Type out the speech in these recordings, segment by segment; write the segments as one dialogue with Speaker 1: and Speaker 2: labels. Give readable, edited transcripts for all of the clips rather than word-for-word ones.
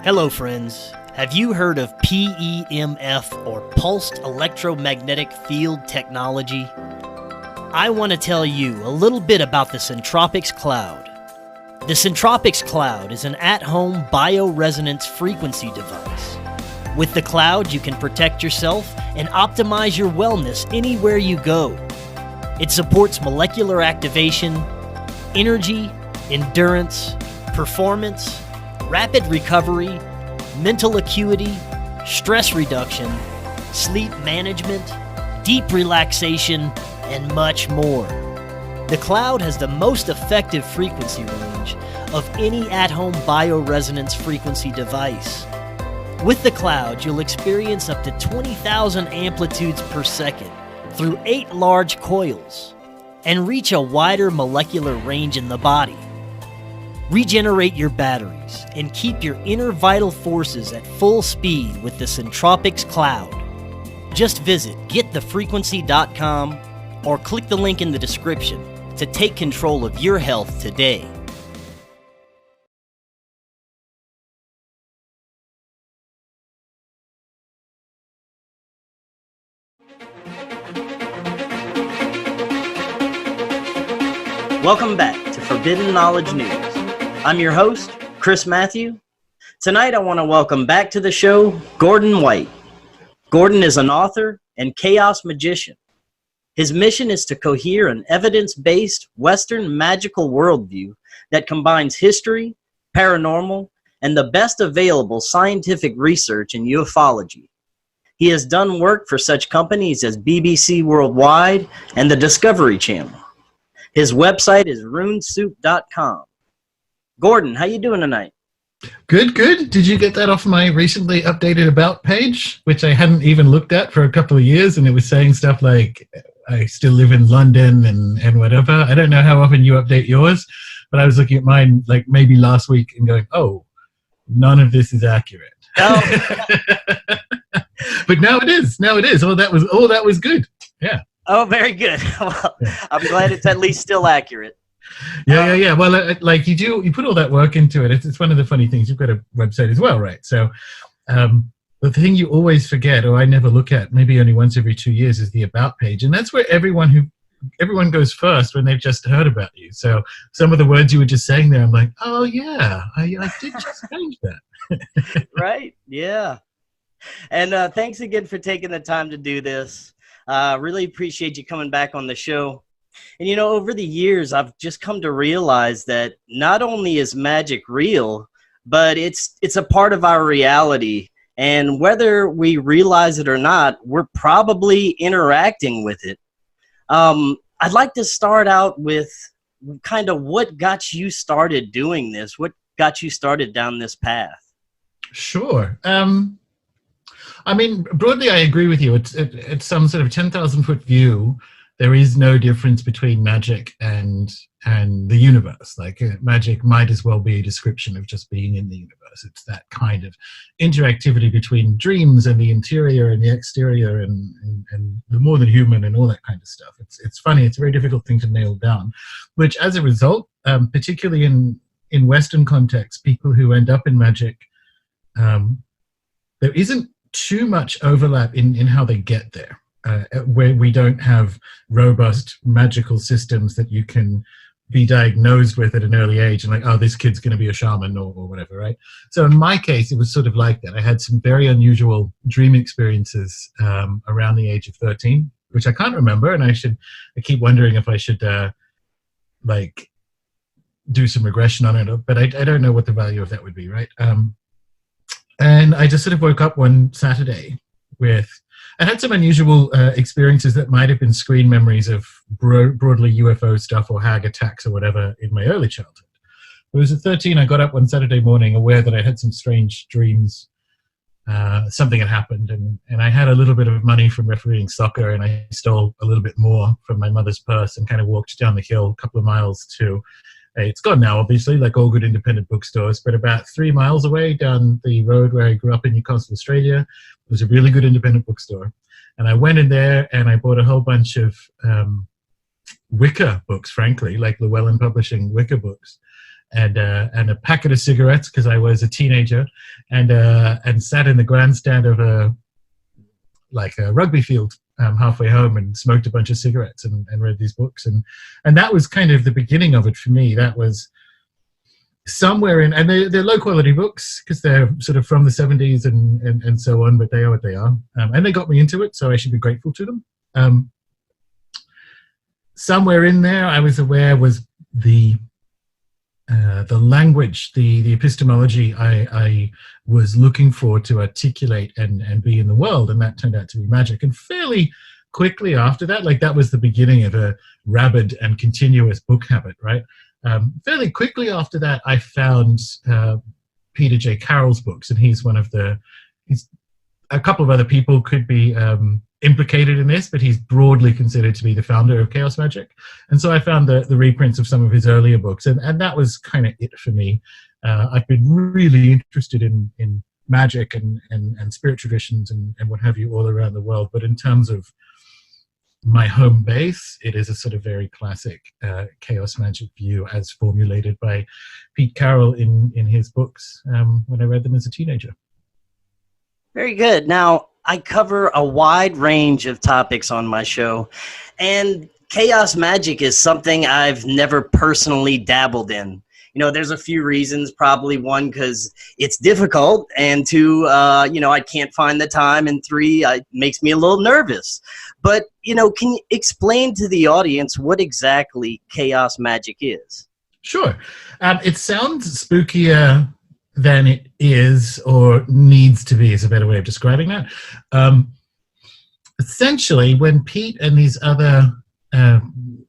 Speaker 1: Hello friends, have you heard of PEMF or Pulsed Electromagnetic Field Technology? I want to tell you a little bit about the Centropix Cloud. The Centropix Cloud is an at-home bioresonance frequency device. With the cloud, you can protect yourself and optimize your wellness anywhere you go. It supports molecular activation, energy, endurance, performance, rapid recovery, mental acuity, stress reduction, sleep management, deep relaxation, and much more. The cloud has the most effective frequency range of any at-home bioresonance frequency device. With the cloud, you'll experience up to 20,000 amplitudes per second through 8 large coils and reach a wider molecular range in the body. Regenerate your batteries and keep your inner vital forces at full speed with the Centropix Cloud. Just visit getthefrequency.com or click the link in the description to take control of your health today. Welcome back to Forbidden Knowledge News. I'm your host, Chris Matthew. Tonight I want to welcome back to the show Gordon White. Gordon is an author and chaos magician. His mission is to cohere an evidence-based Western magical worldview that combines history, paranormal, and the best available scientific research in ufology. He has done work for such companies as BBC Worldwide and the Discovery Channel. His website is runesoup.com. Gordon, how you doing tonight?
Speaker 2: Good, good. Did you get that off my recently updated About page, which I hadn't even looked at for a couple of years, and it was saying stuff like, I still live in London and whatever. I don't know how often you update yours, but I was looking at mine like maybe last week and going, oh, none of this is accurate.
Speaker 1: No.
Speaker 2: But now it is. Now it is. Oh, that was good. Yeah.
Speaker 1: Oh, very good. Well, I'm glad it's at least still accurate.
Speaker 2: Yeah. Well, like you put all that work into it. It's one of the funny things. You've got a website as well, right? So the thing you always forget, or I never look at, maybe only once every 2 years, is the About page. And that's where everyone goes first when they've just heard about you. So some of the words you were just saying there, I'm like, oh, yeah, I did just change that.
Speaker 1: Right, yeah. And thanks again for taking the time to do this. Really appreciate you coming back on the show. And, you know, over the years, I've just come to realize that not only is magic real, but it's a part of our reality. And whether we realize it or not, we're probably interacting with it. I'd like to start out with kind of what got you started doing this? What got you started down this path?
Speaker 2: Sure. I mean, broadly, I agree with you. It's some sort of 10,000-foot view. There is no difference between magic and the universe. Like magic might as well be a description of just being in the universe. It's that kind of interactivity between dreams and the interior and the exterior and the more than human and all that kind of stuff. It's funny. It's a very difficult thing to nail down, which as a result, particularly in Western context, people who end up in magic, there isn't too much overlap in how they get there. Where we don't have robust magical systems that you can be diagnosed with at an early age and like, oh, this kid's going to be a shaman or whatever, right? So in my case, it was sort of like that. I had some very unusual dream experiences around the age of 13, which I can't remember, and I keep wondering if I should like do some regression on it, but I don't know what the value of that would be, right? And I just sort of woke up one Saturday with, I had some unusual experiences that might have been screen memories of broadly UFO stuff or hag attacks or whatever in my early childhood. But as at 13, I got up one Saturday morning aware that I had some strange dreams. Something had happened, and I had a little bit of money from refereeing soccer, and I stole a little bit more from my mother's purse and kind of walked down the hill a couple of miles to, it's gone now, obviously, like all good independent bookstores, but about 3 miles away down the road where I grew up in Newcastle, Australia, was a really good independent bookstore. And I went in there and I bought a whole bunch of Wicca books, frankly, like Llewellyn Publishing Wicca books. and a packet of cigarettes because I was a teenager, and sat in the grandstand of a rugby field halfway home and smoked a bunch of cigarettes and read these books, and that was kind of the beginning of it for me. That was somewhere in, and they're low quality books because they're sort of from the 70s and so on, but they are what they are, and they got me into it, so I should be grateful to them. Somewhere in there, I was aware was the language, the epistemology I was looking for to articulate and be in the world, and that turned out to be magic. And fairly quickly after that, like that was the beginning of a rabid and continuous book habit, right? Fairly quickly after that, I found Peter J. Carroll's books, and he's one of a couple of other people could be implicated in this, but he's broadly considered to be the founder of chaos magic. And so I found the reprints of some of his earlier books, and that was kind of it for me. I've been really interested in magic and spirit traditions and what have you all around the world, but in terms of my home base, it is a sort of very classic chaos magic view as formulated by Pete Carroll in his books when I read them as a teenager.
Speaker 1: Very good. Now, I cover a wide range of topics on my show, and chaos magic is something I've never personally dabbled in. You know, there's a few reasons. Probably one, because it's difficult, and two, I can't find the time, and three, it makes me a little nervous. But, can you explain to the audience what exactly chaos magic is?
Speaker 2: Sure. It sounds spookier than it is or needs to be, is a better way of describing that. Essentially, when Pete and these other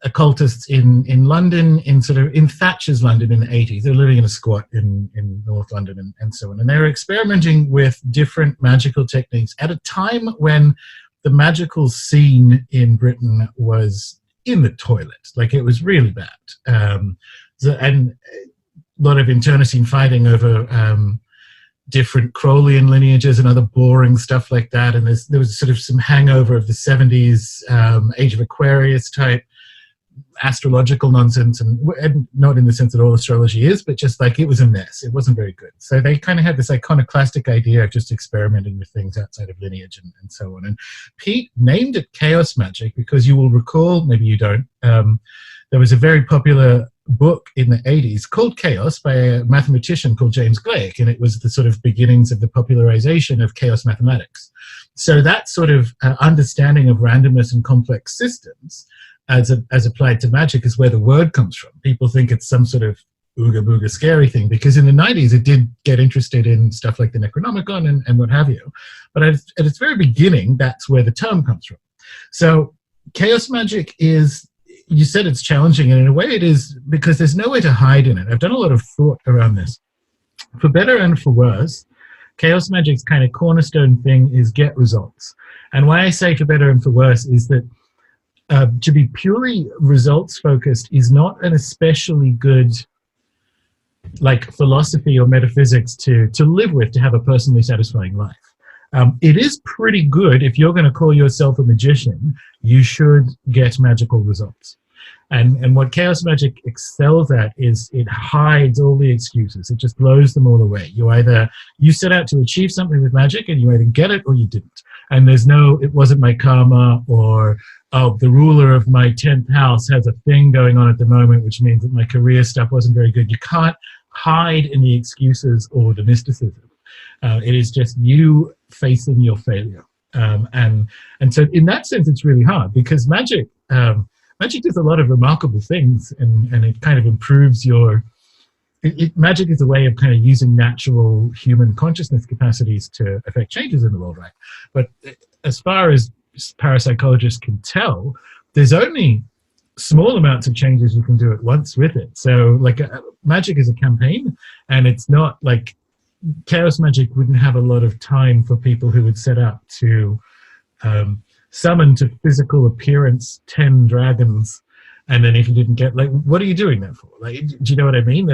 Speaker 2: occultists in London, in Thatcher's London in the 80s, they were living in a squat in North London and so on, and they were experimenting with different magical techniques at a time when the magical scene in Britain was in the toilet. Like, it was really bad. And a lot of internecine fighting over different Crowleyan lineages and other boring stuff like that. And there was sort of some hangover of the 70s, Age of Aquarius type astrological nonsense, and not in the sense that all astrology is, but just like it was a mess. It wasn't very good. So they kind of had this iconoclastic idea of just experimenting with things outside of lineage and so on. And Pete named it chaos magic because you will recall, maybe you don't, there was a very popular book in the 80s called Chaos by a mathematician called James Blake, and it was the sort of beginnings of the popularization of chaos mathematics. So that sort of understanding of randomness and complex systems as applied to magic is where the word comes from. People think it's some sort of ooga booga scary thing, because in the 90s it did get interested in stuff like the Necronomicon and what have you. But at its very beginning, that's where the term comes from. So chaos magic is, you said it's challenging, and in a way it is, because there's no way to hide in it. I've done a lot of thought around this. For better and for worse, chaos magic's kind of cornerstone thing is get results. And why I say for better and for worse is that to be purely results focused is not an especially good philosophy or metaphysics to live with, to have a personally satisfying life. It is pretty good if you're going to call yourself a magician, you should get magical results. And what chaos magic excels at is it hides all the excuses. It just blows them all away. You set out to achieve something with magic, and you either get it or you didn't. And there's no, it wasn't my karma, or, oh, the ruler of my 10th house has a thing going on at the moment, which means that my career stuff wasn't very good. You can't hide in the excuses or the mysticism. It is just you facing your failure. And so in that sense, it's really hard, because magic does a lot of remarkable things, and it kind of improves your... Magic is a way of kind of using natural human consciousness capacities to affect changes in the world, right? But as far as parapsychologists can tell, there's only small amounts of changes you can do at once with it. So magic is a campaign, and it's not like chaos magic wouldn't have a lot of time for people who would set out to summon to physical appearance 10 dragons, and then if you didn't get, what are you doing that for? Do you know what I mean?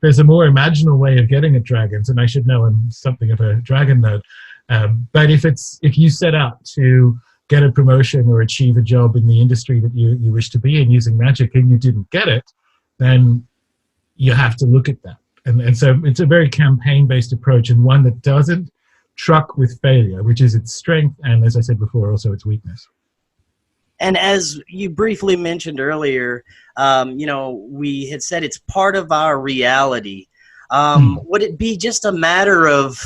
Speaker 2: There's a more imaginal way of getting at dragons, and I should know I'm something of a dragon nerd. But if you set out to get a promotion or achieve a job in the industry that you wish to be in using magic, and you didn't get it, then you have to look at that. And so it's a very campaign-based approach, and one that doesn't truck with failure, which is its strength, and as I said before, also its weakness.
Speaker 1: And as you briefly mentioned earlier, we had said it's part of our reality. Would it be just a matter of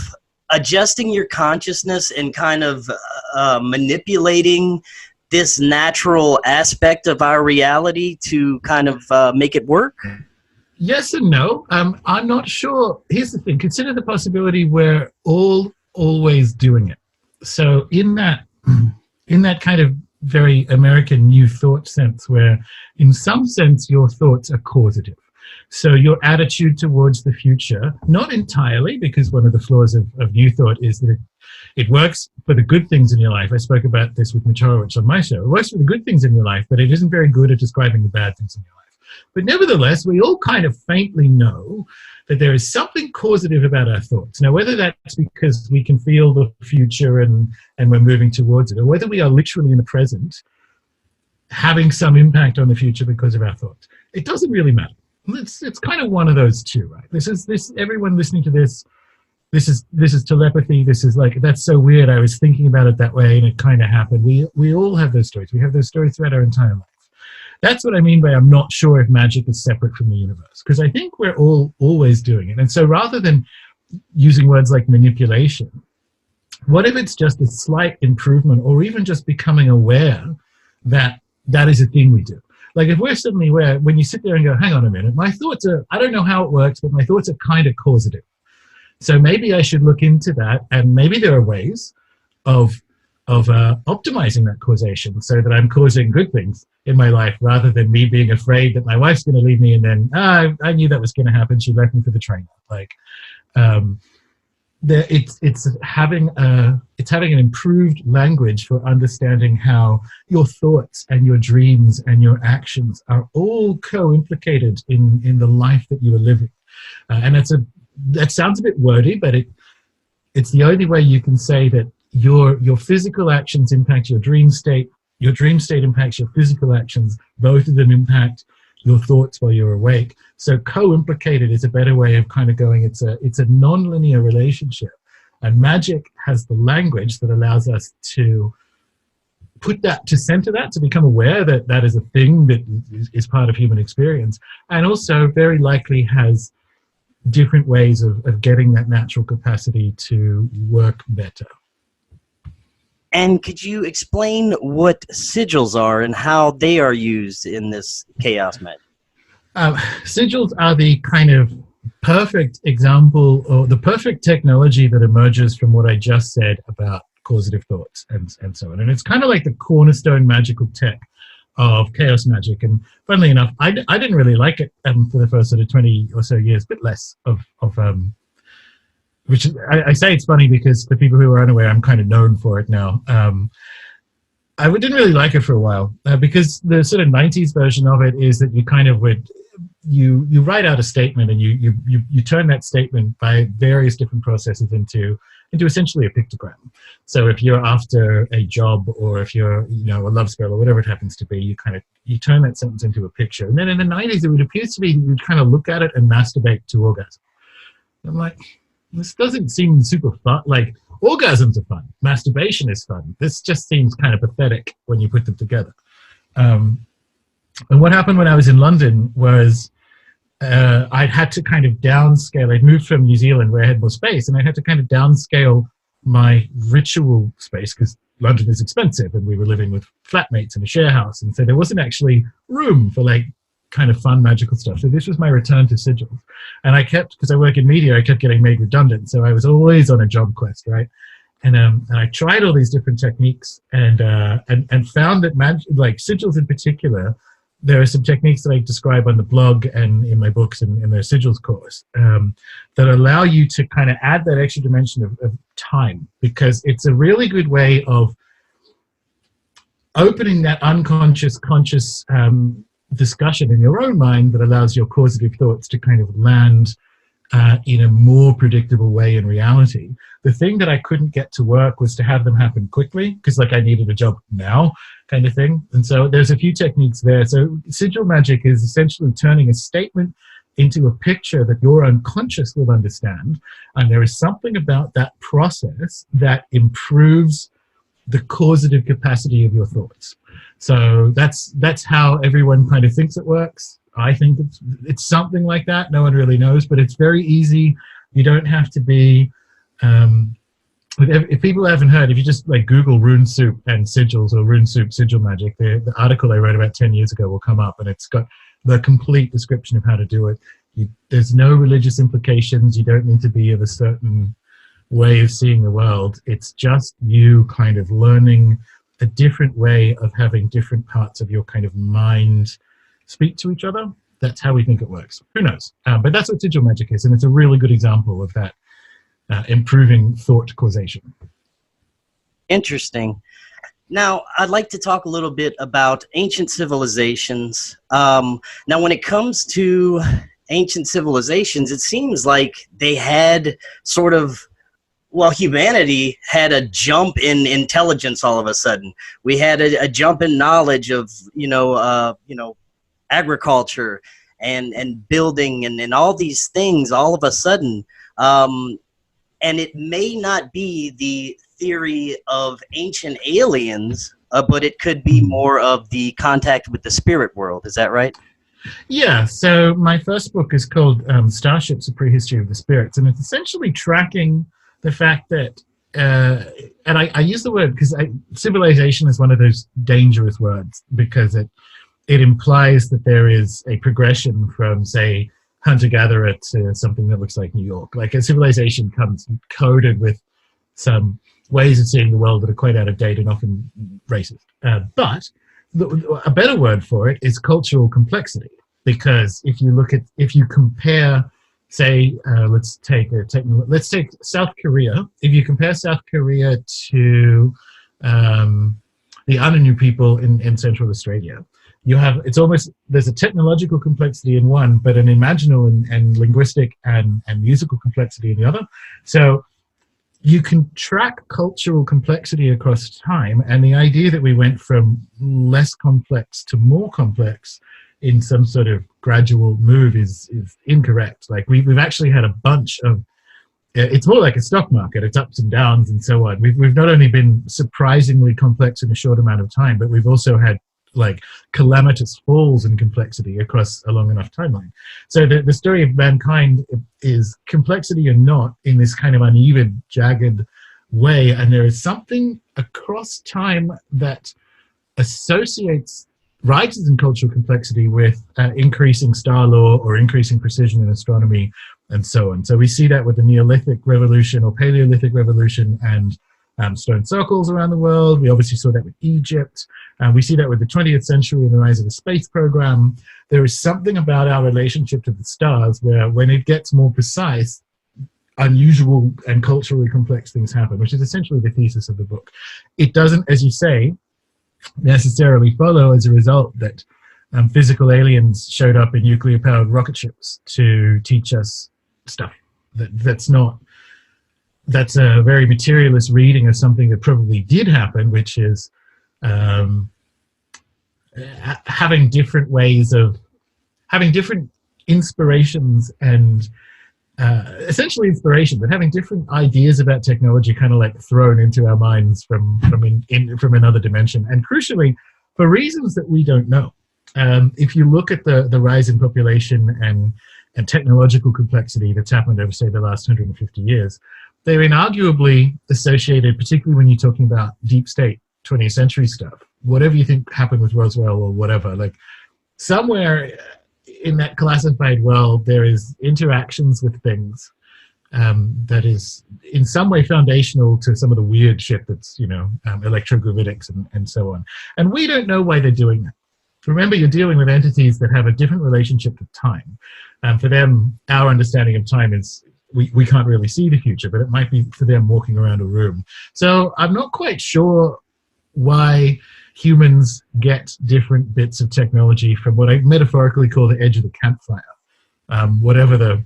Speaker 1: adjusting your consciousness and kind of manipulating this natural aspect of our reality to kind of make it work?
Speaker 2: Yes and no. I'm not sure. Here's the thing. Consider the possibility we're always doing it. So in that kind of very American New Thought sense, where in some sense your thoughts are causative. So your attitude towards the future, not entirely, because one of the flaws of New Thought is that it works for the good things in your life. I spoke about this with Michorowicz on my show. It works for the good things in your life, but it isn't very good at describing the bad things in your life. But nevertheless, we all kind of faintly know that there is something causative about our thoughts. Now, whether that's because we can feel the future and we're moving towards it, or whether we are literally in the present having some impact on the future because of our thoughts, it doesn't really matter. It's kind of one of those two, right? Everyone listening to this is telepathy. This is like, that's so weird. I was thinking about it that way and it kind of happened. We all have those stories. We have those stories throughout our entire life. That's what I mean by I'm not sure if magic is separate from the universe, because I think we're all always doing it. And so rather than using words like manipulation, what if it's just a slight improvement, or even just becoming aware that that is a thing we do? Like if we're suddenly aware, when you sit there and go, hang on a minute, my thoughts are, I don't know how it works, but my thoughts are kind of causative. So maybe I should look into that, and maybe there are ways of optimizing that causation so that I'm causing good things in my life, rather than me being afraid that my wife's going to leave me and then I knew that was going to happen. She left me for the trainer. Like it's having an improved language for understanding how your thoughts and your dreams and your actions are all co-implicated in the life that you are living. And that sounds a bit wordy, but it's the only way you can say that your physical actions impact your dream state impacts your physical actions, both of them impact your thoughts while you're awake. So co-implicated is a better way of kind of going, it's a non-linear relationship. And magic has the language that allows us to put that, to center that, to become aware that that is a thing that is part of human experience, and also very likely has different ways of getting that natural capacity to work better.
Speaker 1: And could you explain what sigils are and how they are used in this chaos magic?
Speaker 2: Sigils are the kind of perfect example, or the perfect technology that emerges from what I just said about causative thoughts and so on. And it's kind of like the cornerstone magical tech of chaos magic. And funnily enough, I didn't really like it for the first sort of 20 or so years, a bit less of which I say it's funny because for people who are unaware, I'm kind of known for it now. I didn't really like it for a while because the sort of 90s version of it is that you kind of you write out a statement and you turn that statement by various different processes into essentially a pictogram. So if you're after a job, or if you're a love spell, or whatever it happens to be, you turn that sentence into a picture. And then in the 90s, it would appear to be you'd kind of look at it and masturbate to orgasm. I'm like, this doesn't seem super fun. Like, orgasms are fun. Masturbation is fun. This just seems kind of pathetic when you put them together. And what happened when I was in London was I'd had to kind of downscale. I'd moved from New Zealand where I had more space, and I had to kind of downscale my ritual space because London is expensive, and we were living with flatmates in a share house. And so there wasn't actually room for like kind of fun magical stuff. So this was my return to sigils. And I kept, because I work in media, I kept getting made redundant. So I was always on a job quest, right? And I tried all these different techniques and found that like sigils in particular, there are some techniques that I describe on the blog and in my books and in their sigils course that allow you to kind of add that extra dimension of time, because it's a really good way of opening that unconscious, conscious discussion in your own mind that allows your causative thoughts to kind of land in a more predictable way in reality. The thing that I couldn't get to work was to have them happen quickly, because like I needed a job now kind of thing. And so there's a few techniques there. So sigil magic is essentially turning a statement into a picture that your unconscious will understand. And there is something about that process that improves the causative capacity of your thoughts. So that's how everyone kind of thinks it works. I think it's something like that. No one really knows, but it's very easy. You don't have to be, if people haven't heard, if you just like Google rune soup and sigils or rune soup sigil magic, the article I wrote about 10 years ago will come up, and it's got the complete description of how to do it. There's no religious implications. You don't need to be of a certain way of seeing the world. It's just you kind of learning a different way of having different parts of your kind of mind speak to each other. That's how we think it works. Who knows? But that's what sigil magic is, and it's a really good example of that improving thought causation.
Speaker 1: Interesting. Now, I'd like to talk a little bit about ancient civilizations. Now, when it comes to ancient civilizations, it seems like they had sort of, well, humanity had a jump in intelligence all of a sudden. We had a jump in knowledge of, agriculture and building and all these things all of a sudden. And it may not be the theory of ancient aliens, but it could be more of the contact with the spirit world. Is that right?
Speaker 2: Yeah, so my first book is called Starships, A Prehistory of the Spirits, and it's essentially tracking the fact that, and I use the word because civilization is one of those dangerous words, because it implies that there is a progression from, say, hunter-gatherer to something that looks like New York. Like a civilization comes coded with some ways of seeing the world that are quite out of date and often racist. But a better word for it is cultural complexity, because if you compare, say, let's take South Korea. If you compare South Korea to the Anunnaki people in Central Australia, there's a technological complexity in one, but an imaginal and linguistic and musical complexity in the other. So you can track cultural complexity across time, and the idea that we went from less complex to more complex in some sort of gradual move is incorrect. Like we've actually had a bunch of, it's more like a stock market, it's ups and downs and so on. We've not only been surprisingly complex in a short amount of time, but we've also had like calamitous falls in complexity across a long enough timeline. So the story of mankind is complexity or not in this kind of uneven, jagged way, and there is something across time that associates rises in cultural complexity with increasing star law or increasing precision in astronomy and so on. So we see that with the Neolithic Revolution or Paleolithic Revolution and stone circles around the world. We obviously saw that with Egypt. We see that with the 20th century and the rise of the space program. There is something about our relationship to the stars where when it gets more precise, unusual and culturally complex things happen, which is essentially the thesis of the book. It doesn't, as you say, necessarily follow as a result that physical aliens showed up in nuclear-powered rocket ships to teach us stuff. That's a very materialist reading of something that probably did happen, which is having different ways of having different inspirations and essentially inspiration, but having different ideas about technology kind of like thrown into our minds from another dimension, and crucially for reasons that we don't know. If you look at the rise in population and technological complexity that's happened over, say, the last 150 years, they're inarguably associated, particularly when you're talking about deep state 20th century stuff, whatever you think happened with Roswell or whatever, like somewhere in that classified world, there is interactions with things that is in some way foundational to some of the weird shit that's, electrogravitics and so on. And we don't know why they're doing that. Remember, you're dealing with entities that have a different relationship to time. For them, our understanding of time is, we can't really see the future, but it might be for them walking around a room. So I'm not quite sure why humans get different bits of technology from what I metaphorically call the edge of the campfire, whatever the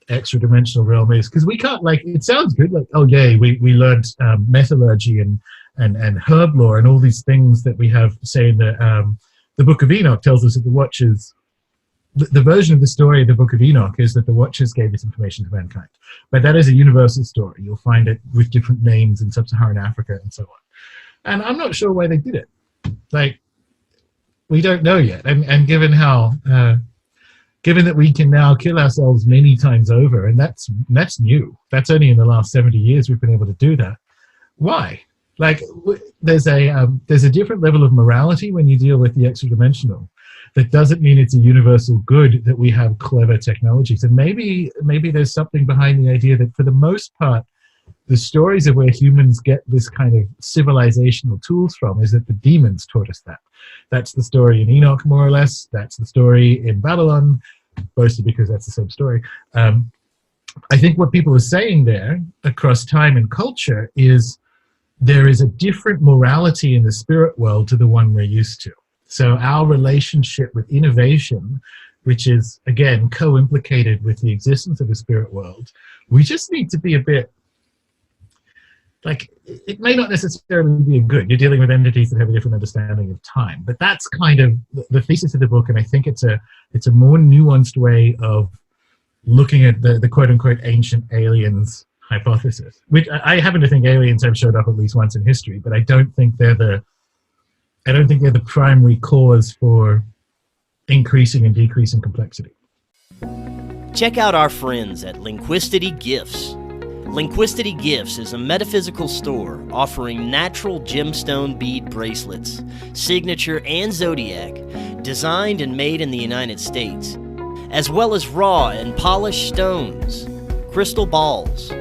Speaker 2: extra dimensional realm is. Because we can't, like, it sounds good, like, oh yay, we learned metallurgy and herb lore and all these things that we have, say, in the Book of Enoch tells us that the Watchers the version of the story of the Book of Enoch is that the Watchers gave this information to mankind. But that is a universal story. You'll find it with different names in sub-Saharan Africa and so on. And I'm not sure why they did it. Like, we don't know yet. And given how, given that we can now kill ourselves many times over, and that's new. That's only in the last 70 years we've been able to do that. Why? Like, there's a different level of morality when you deal with the extra-dimensional. That doesn't mean it's a universal good that we have clever technologies. And maybe there's something behind the idea that for the most part, the stories of where humans get this kind of civilizational tools from is that the demons taught us that. That's the story in Enoch, more or less. That's the story in Babylon, mostly because that's the same story. I think what people are saying there across time and culture is there is a different morality in the spirit world to the one we're used to. So our relationship with innovation, which is, again, co-implicated with the existence of the spirit world, we just need to be a bit, like, it may not necessarily be a good. You're dealing with entities that have a different understanding of time. But that's kind of the thesis of the book, and I think it's a more nuanced way of looking at the quote-unquote ancient aliens hypothesis, which I happen to think aliens have showed up at least once in history, but I don't think they're the primary cause for increasing and decreasing complexity.
Speaker 1: Check out our friends at Linquistity Gifts. Linquistity Gifts is a metaphysical store offering natural gemstone bead bracelets, signature and zodiac, designed and made in the United States, as well as raw and polished stones, crystal balls,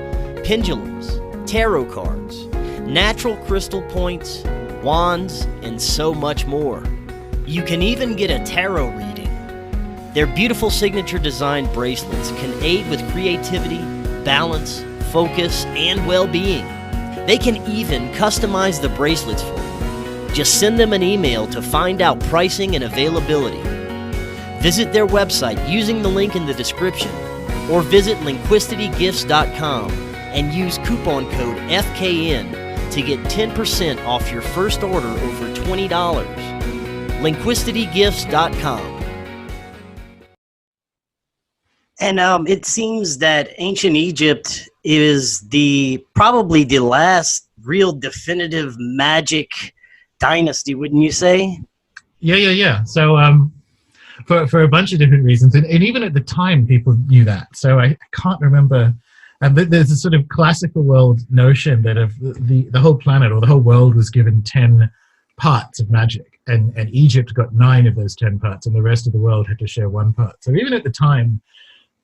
Speaker 1: pendulums, tarot cards, natural crystal points, wands, and so much more. You can even get a tarot reading. Their beautiful signature designed bracelets can aid with creativity, balance, focus, and well-being. They can even customize the bracelets for you. Just send them an email to find out pricing and availability. Visit their website using the link in the description, or visit linquisitygifts.com and use coupon code FKN to get 10% off your first order over $20. Linquisitygifts.com.
Speaker 3: And it seems that ancient Egypt is probably the last real definitive magic dynasty, wouldn't you say?
Speaker 2: Yeah. So for a bunch of different reasons, and even at the time, people knew that. So I can't remember. There's a sort of classical world notion that of the whole planet or the whole world was given 10 parts of magic, and Egypt got 9 of those 10 parts, and the rest of the world had to share 1 part. So even at the time,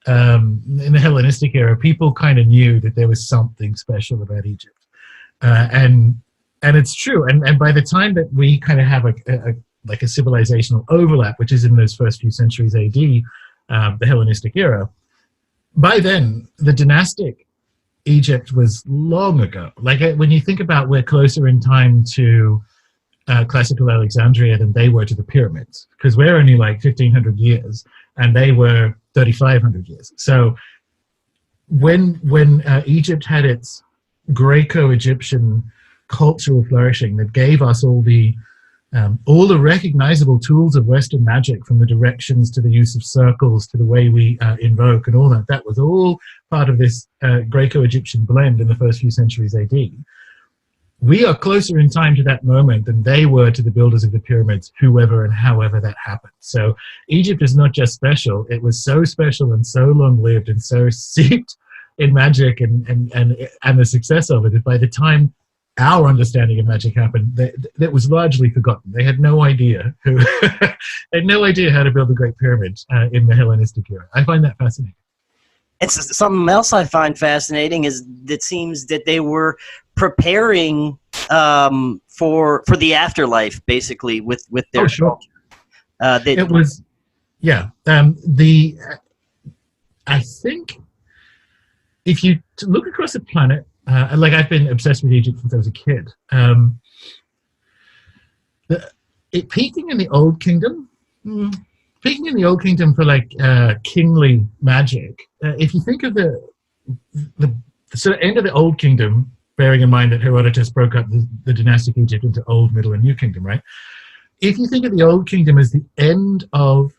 Speaker 2: in the Hellenistic era, people kind of knew that there was something special about Egypt, and it's true. And by the time that we kind of have a civilizational overlap, which is in those first few centuries AD, the Hellenistic era, by then the dynastic Egypt was long ago. Like when you think about, we're closer in time to classical Alexandria than they were to the pyramids, because we're only like 1,500 years and they were 3,500 years. So when Egypt had its Greco-Egyptian cultural flourishing that gave us all the recognizable tools of Western magic, from the directions to the use of circles to the way we invoke and all that, that was all part of this Greco-Egyptian blend in the first few centuries AD. We are closer in time to that moment than they were to the builders of the pyramids, whoever and however that happened. So Egypt is not just special, it was so special and so long-lived and so steeped in magic and the success of it, that by the time our understanding of magic happened, that was largely forgotten. They had no idea how to build a great pyramid in the Hellenistic era. I find that fascinating.
Speaker 3: It's something else I find fascinating is it seems that they were preparing for the afterlife, basically, with their culture. It was,
Speaker 2: yeah. I think if you look across the planet, like I've been obsessed with Egypt since I was a kid. It peaking in the Old Kingdom. Speaking in the Old Kingdom for like kingly magic, if you think of the sort of end of the Old Kingdom, bearing in mind that Herodotus broke up the dynastic Egypt into Old, Middle, and New Kingdom, right? If you think of the Old Kingdom as the end of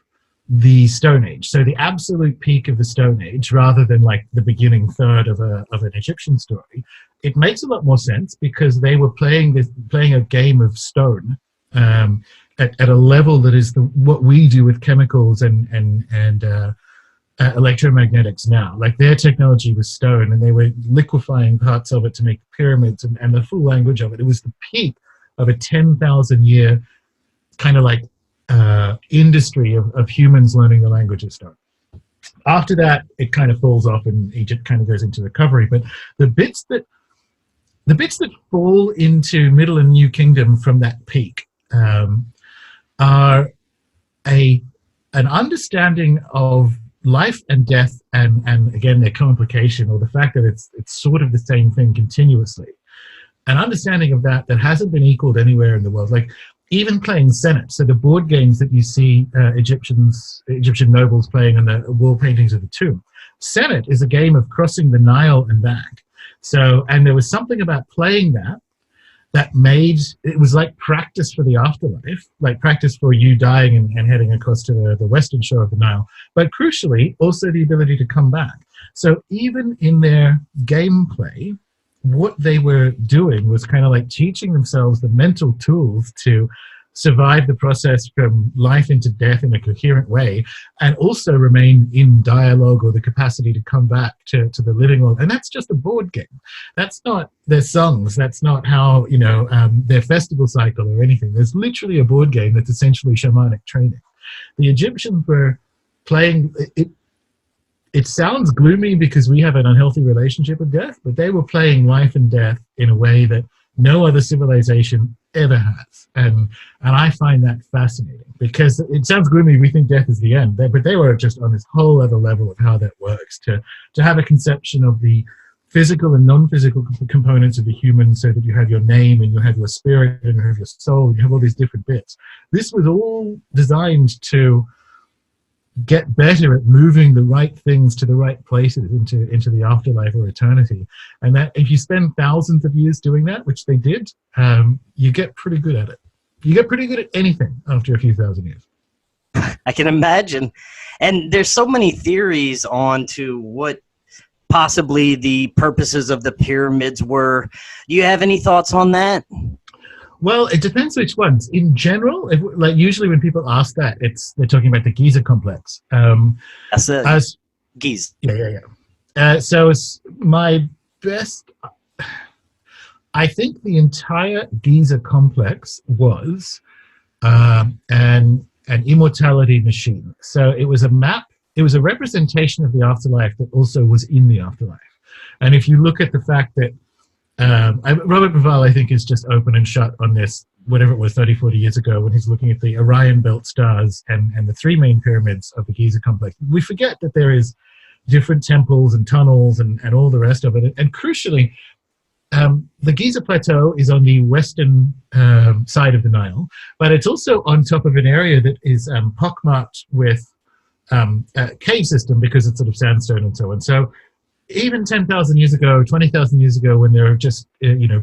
Speaker 2: the Stone Age, so the absolute peak of the Stone Age, rather than like the beginning third of an Egyptian story, it makes a lot more sense because they were playing a game of stone at a level that is what we do with chemicals and electromagnetics now. Like their technology was stone, and they were liquefying parts of it to make pyramids and the full language of it. It was the peak of a 10,000 year kind of like industry of humans learning the language of stone. After that, it kind of falls off, and Egypt kind of goes into recovery. But the bits that fall into Middle and New Kingdom from that peak are an understanding of life and death, and again their complication, or the fact that it's sort of the same thing continuously. An understanding of that hasn't been equaled anywhere in the world. Like even playing Senate, so the board games that you see Egyptian nobles playing in the wall paintings of the tomb. Senate is a game of crossing the Nile and back. So, and there was something about playing that made it was like practice for the afterlife, like practice for you dying and heading across to the western shore of the Nile, but crucially also the ability to come back. So even in their gameplay, what they were doing was kind of like teaching themselves the mental tools to survive the process from life into death in a coherent way, and also remain in dialogue, or the capacity to come back to the living world. And that's just a board game. That's not their songs. That's not how, their festival cycle or anything. There's literally a board game that's essentially shamanic training. The Egyptians were playing it. It sounds gloomy because we have an unhealthy relationship with death, but they were playing life and death in a way that no other civilization ever has. And I find that fascinating, because it sounds gloomy, we think death is the end, but they were just on this whole other level of how that works, to have a conception of the physical and non-physical components of the human, so that you have your name, and you have your spirit, and you have your soul, and you have all these different bits. This was all designed to get better at moving the right things to the right places into the afterlife or eternity. And that if you spend thousands of years doing that, which they did, you get pretty good at it. You get pretty good at anything after a few thousand years.
Speaker 3: I can imagine. And there's so many theories on to what possibly the purposes of the pyramids were. Do you have any thoughts on that?
Speaker 2: Well, it depends which ones. In general, like usually when people ask that, they're talking about the Giza Complex.
Speaker 3: That's Giza.
Speaker 2: Yeah. So it's my best. I think the entire Giza Complex was an immortality machine. So it was a map. It was a representation of the afterlife that also was in the afterlife. And if you look at the fact that Robert Bauval, I think, is just open and shut on this, whatever it was, 30, 40 years ago, when he's looking at the Orion belt stars and the three main pyramids of the Giza Complex. We forget that there is different temples and tunnels and all the rest of it. And crucially, the Giza Plateau is on the western side of the Nile, but it's also on top of an area that is pockmarked with a cave system, because it's sort of sandstone and so on. So even 10,000 years ago, 20,000 years ago, when there were just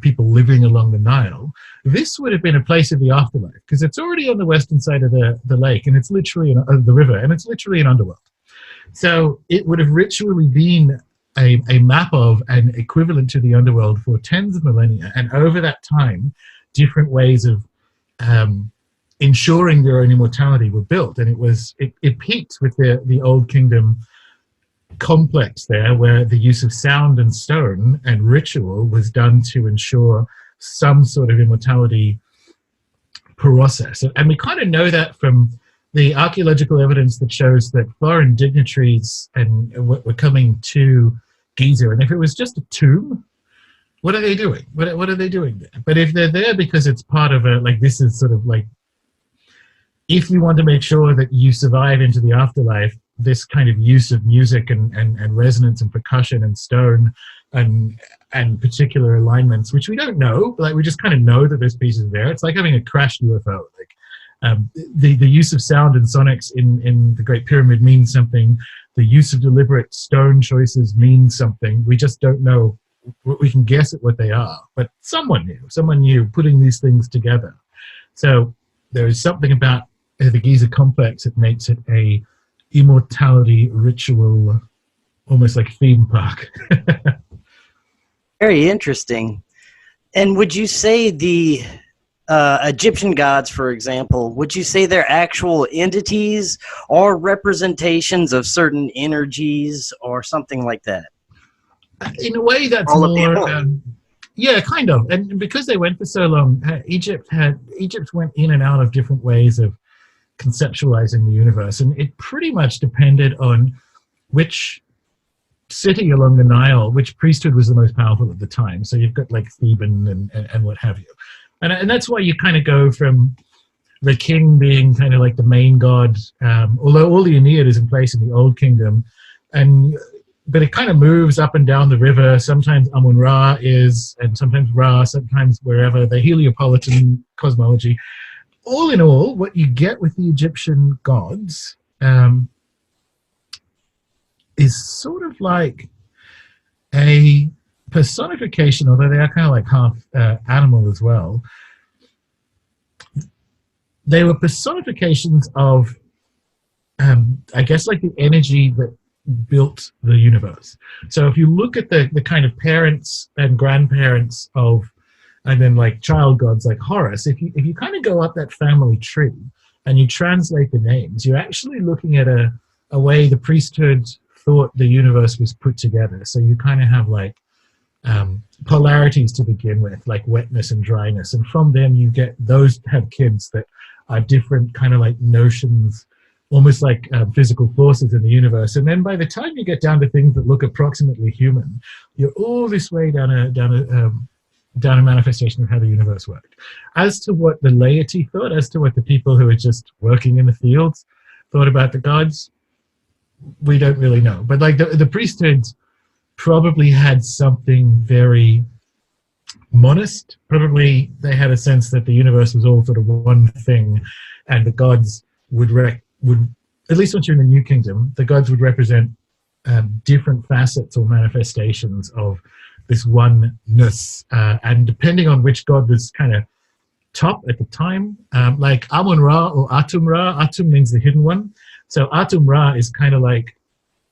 Speaker 2: people living along the Nile, this would have been a place of the afterlife, because it's already on the western side of the lake, and it's literally the river, and it's literally an underworld. So it would have ritually been a map of and equivalent to the underworld for tens of millennia, and over that time, different ways of ensuring their own immortality were built. And it peaked with the Old Kingdom complex there, where the use of sound and stone and ritual was done to ensure some sort of immortality process. And we kind of know that from the archaeological evidence that shows that foreign dignitaries were coming to Giza, and if it was just a tomb, what are they doing? What are they doing there? But if they're there because it's part of this is sort of like, if you want to make sure that you survive into the afterlife, this kind of use of music and resonance and percussion and stone and particular alignments, which we don't know, but we just kind of know that there's pieces there. It's like having a crashed UFO. The use of sound and sonics in the Great Pyramid means something. The use of deliberate stone choices means something. We just don't know. We can guess at what they are, but someone knew putting these things together. So there is something about the Giza Complex, it makes it a immortality ritual, almost like a theme park.
Speaker 3: Very interesting. And would you say the Egyptian gods, for example, would you say they're actual entities or representations of certain energies or something like that?
Speaker 2: In a way, that's
Speaker 3: All of the
Speaker 2: more.
Speaker 3: above.
Speaker 2: Yeah, kind of. And because they went for so long, Egypt went in and out of different ways of conceptualizing the universe, and it pretty much depended on which city along the Nile, which priesthood was the most powerful at the time. So you've got like Theban and what have you. And that's why you kind of go from the king being kind of like the main god, although all the Aeneid is in place in the Old Kingdom, but it kind of moves up and down the river. Sometimes Amun-Ra is, and sometimes Ra, sometimes wherever, the Heliopolitan cosmology. All in all, what you get with the Egyptian gods is sort of like a personification, although they are kind of like half animal as well. They were personifications of, I guess, like the energy that built the universe. So if you look at the kind of parents and grandparents of, and then like child gods like Horus, if you kind of go up that family tree and you translate the names, you're actually looking at a way the priesthood thought the universe was put together. So you kind of have like polarities to begin with, like wetness and dryness, and from them you get those have kids that are different kind of like notions, almost like physical forces in the universe. And then by the time you get down to things that look approximately human, you're all this way down a manifestation of how the universe worked. As to what the laity thought, as to what the people who are just working in the fields thought about the gods, we don't really know. But like the priesthood probably had something very monist. Probably they had a sense that the universe was all sort of one thing, and the gods would at least once you're in the New Kingdom, the gods would represent different facets or manifestations of this oneness, and depending on which god was kind of top at the time, like Amun-Ra or Atum-Ra. Atum means the hidden one, so Atum-Ra is kind of like,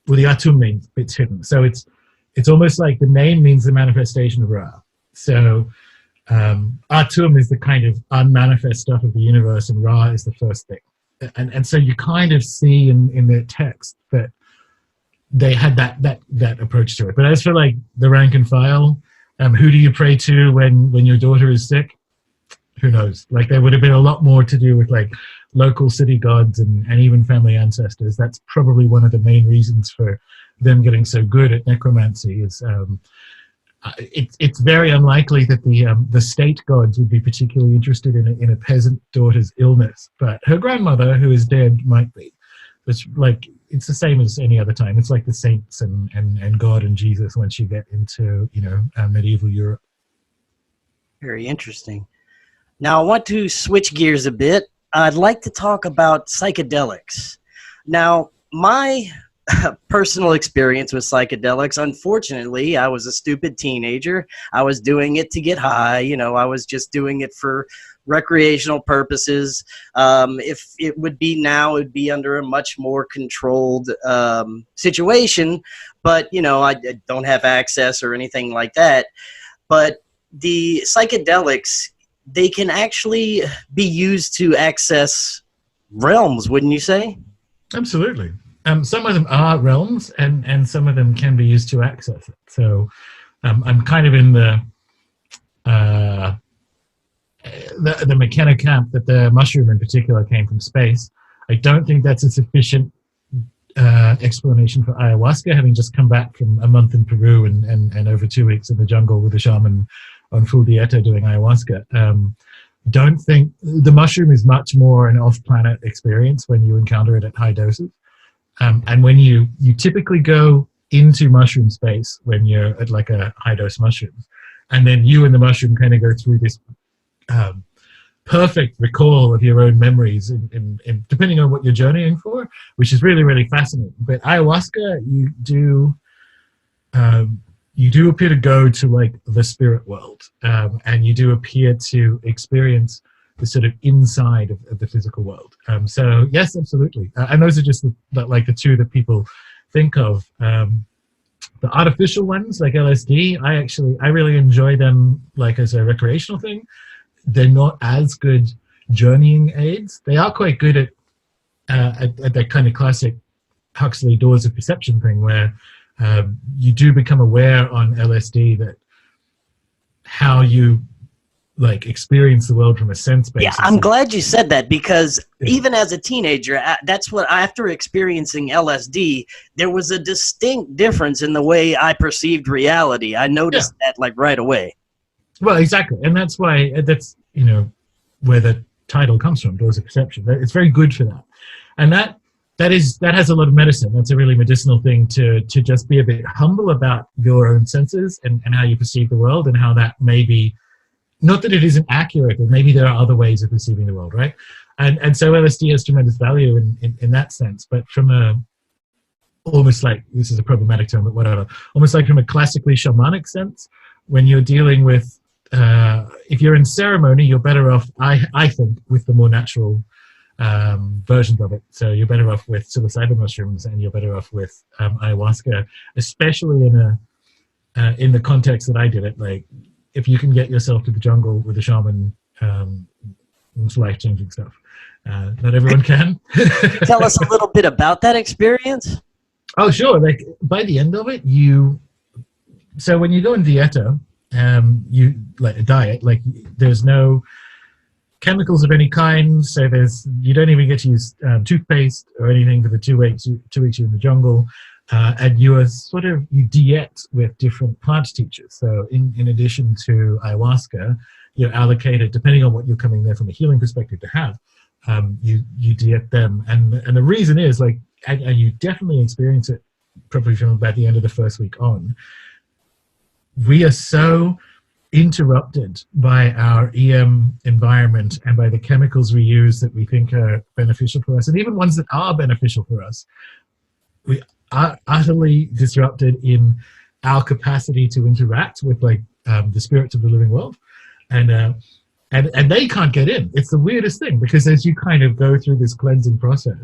Speaker 2: well, the Atum means it's hidden, so it's almost like the name means the manifestation of Ra. So Atum is the kind of unmanifest stuff of the universe, and Ra is the first thing. And so you kind of see in their text that they had that approach to it. But as for like the rank and file, who do you pray to when your daughter is sick? Who knows? Like there would have been a lot more to do with like local city gods and even family ancestors. That's probably one of the main reasons for them getting so good at necromancy. Is it's very unlikely that the state gods would be particularly interested in a peasant daughter's illness, but her grandmother, who is dead, might be. It's the same as any other time. It's like the saints and God and Jesus once you get into medieval Europe.
Speaker 3: Very interesting. Now I want to switch gears a bit. I'd like to talk about psychedelics. Now my personal experience with psychedelics, unfortunately, I was a stupid teenager. I was doing it to get high. I was just doing it for recreational purposes. If it would be now, it would be under a much more controlled situation. But, I don't have access or anything like that. But the psychedelics, they can actually be used to access realms, wouldn't you say?
Speaker 2: Absolutely. Some of them are realms, and some of them can be used to access it. So I'm kind of in the McKenna camp that the mushroom in particular came from space. I don't think that's a sufficient explanation for ayahuasca, having just come back from a month in Peru and over 2 weeks in the jungle with a shaman on full dieta doing ayahuasca. Don't think the mushroom is much more an off-planet experience when you encounter it at high doses. And when you typically go into mushroom space when you're at like a high dose mushrooms, and then you and the mushroom kind of go through this perfect recall of your own memories, in depending on what you're journeying for, which is really, really fascinating. But ayahuasca, you do appear to go to like the spirit world, and you do appear to experience the sort of inside of the physical world. So yes, absolutely. And those are just the two that people think of. The artificial ones like LSD, I really enjoy them like as a recreational thing. They're not as good journeying aids. They are quite good at that kind of classic Huxley doors of perception thing where you do become aware on LSD that how you like experience the world from a sense basis.
Speaker 3: Yeah, I'm glad you said that, because even as a teenager, that's what, after experiencing LSD, there was a distinct difference in the way I perceived reality. I noticed that like right away. Well,
Speaker 2: exactly. And that's why, that's, where the title comes from, Doors of Perception. It's very good for that. And that has a lot of medicine. That's a really medicinal thing to just be a bit humble about your own senses and how you perceive the world, and how that may be, not that it isn't accurate, but maybe there are other ways of perceiving the world, right? And so LSD has tremendous value in that sense, but from almost like, this is a problematic term, but whatever, almost like from a classically shamanic sense, when you're dealing with, if you're in ceremony, you're better off, I think, with the more natural versions of it. So you're better off with psilocybin mushrooms, and you're better off with ayahuasca, especially in the context that I did it. Like, if you can get yourself to the jungle with a shaman, it's life-changing stuff. Not everyone can.
Speaker 3: Tell us a little bit about that experience.
Speaker 2: Oh, sure. Like, by the end of it, so when you go in dieta, you like a diet, like there's no chemicals of any kind. So you don't even get to use toothpaste or anything for the 2 weeks. 2 weeks you're in the jungle. And you diet with different plant teachers. So in addition to ayahuasca, you're allocated, depending on what you're coming there from a healing perspective to have, you diet them. And the reason is, like, and you definitely experience it probably from about the end of the first week on, we are so interrupted by our EM environment and by the chemicals we use that we think are beneficial for us, and even ones that are beneficial for us. We are utterly disrupted in our capacity to interact with the spirits of the living world, and they can't get in. It's the weirdest thing, because as you kind of go through this cleansing process,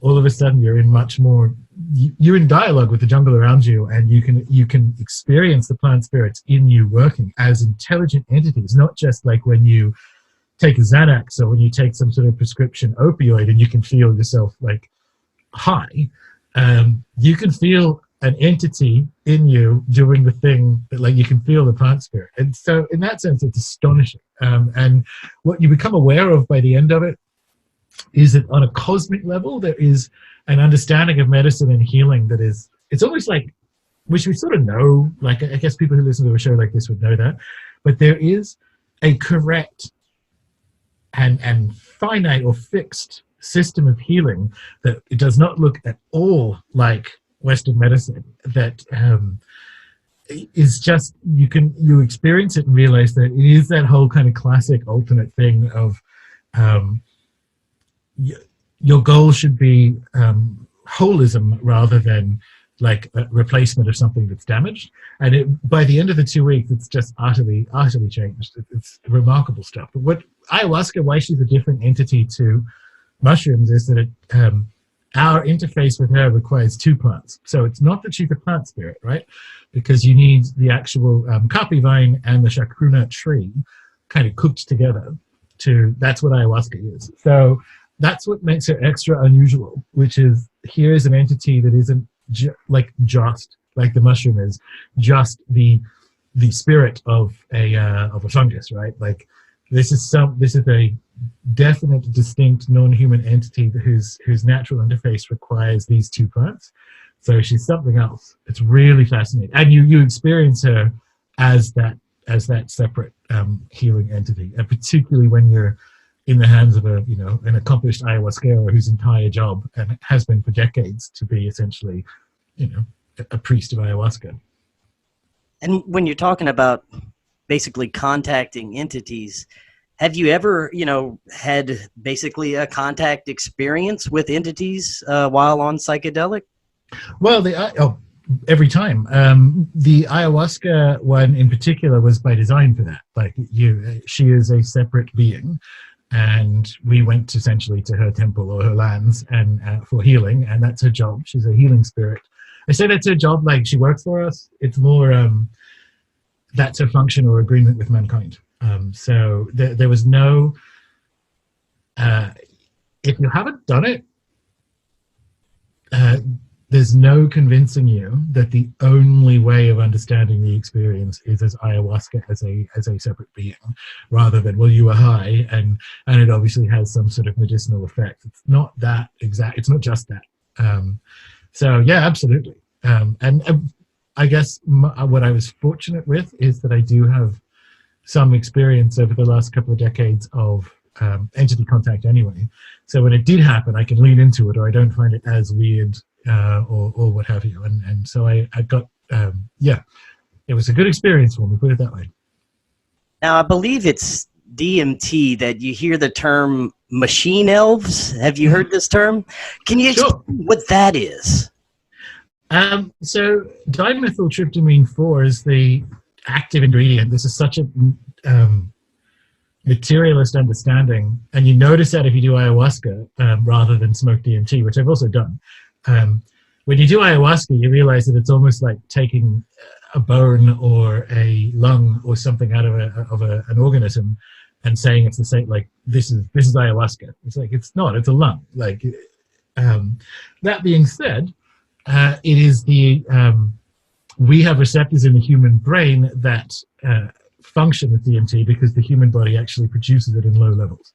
Speaker 2: all of a sudden you're in much more, you're in dialogue with the jungle around you, and you can experience the plant spirits in you working as intelligent entities, not just like when you take a Xanax or when you take some sort of prescription opioid and you can feel yourself like high. You can feel an entity in you doing the thing that, like, you can feel the plant spirit. And so in that sense, it's astonishing. And what you become aware of by the end of it is that on a cosmic level, there is an understanding of medicine and healing that is, it's almost like, which we sort of know, like, I guess people who listen to a show like this would know that, but there is a correct and finite or fixed system of healing that it does not look at all like Western medicine, that is just, you experience it and realize that it is that whole kind of classic alternate thing of your goal should be holism rather than like a replacement of something that's damaged. And by the end of the 2 weeks, it's just utterly changed. It's remarkable stuff. But what ayahuasca, why she's a different entity to mushrooms, is that our interface with her requires 2 plants. So it's not that she's a plant spirit, right? Because you need the actual kapi vine and the chacruna tree kind of cooked together. That's what ayahuasca is. So that's what makes her extra unusual, which is, here is an entity that isn't just like the mushroom is, just the spirit of a fungus, right? Like, this is a definite, distinct, non-human entity whose natural interface requires these 2 plants. So she's something else. It's really fascinating, and you experience her as that separate healing entity, and particularly when you're in the hands of an accomplished ayahuasquero whose entire job, and has been for decades, to be essentially, a priest of ayahuasca.
Speaker 3: And when you're talking about basically contacting entities, have you ever, had basically a contact experience with entities while on psychedelic?
Speaker 2: Well, every time. The ayahuasca one in particular was by design for that. Like she is a separate being, and we went essentially to her temple or her lands and for healing, and that's her job. She's a healing spirit. I say that's her job, like she works for us. It's more that's her function or agreement with mankind. So there was no. If you haven't done it, there's no convincing you that the only way of understanding the experience is as ayahuasca as a separate being, rather than, well, you were high and it obviously has some sort of medicinal effect. It's not that exact. It's not just that. So yeah, absolutely. And I guess what I was fortunate with is that I do have some experience over the last couple of decades of entity contact anyway. So when it did happen, I can lean into it, or I don't find it as weird or what have you. And so I got, it was a good experience for me, put it that way.
Speaker 3: Now, I believe it's DMT that you hear the term machine elves. Have you heard this term? Can you explain what that is?
Speaker 2: So dimethyltryptamine 4 is the active ingredient. This is such a materialist understanding, and you notice that if you do ayahuasca rather than smoke DMT, which I've also done. When you do ayahuasca, you realize that it's almost like taking a bone or a lung or something out of an organism and saying it's the same. Like this is ayahuasca. It's like it's not. It's a lung. Like that being said, it is the we have receptors in the human brain that function with DMT because the human body actually produces it in low levels.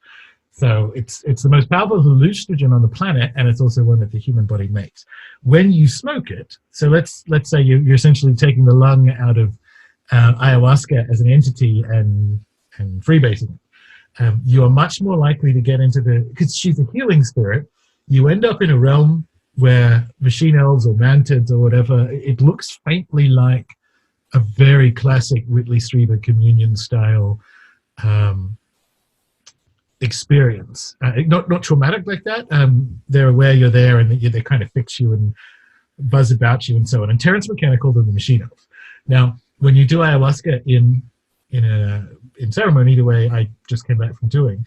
Speaker 2: So it's the most powerful hallucinogen on the planet, and it's also one that the human body makes. When you smoke it, so let's say you're essentially taking the lung out of ayahuasca as an entity and freebasing it. You are much more likely to get into because she's a healing spirit, you end up in a realm where machine elves or mantids or whatever, it looks faintly like a very classic Whitley Strieber communion style experience. Not traumatic like that. They're aware you're there, and they kind of fix you and buzz about you and so on. And Terence McKenna called them the machine elves. Now, when you do ayahuasca in ceremony, the way I just came back from doing,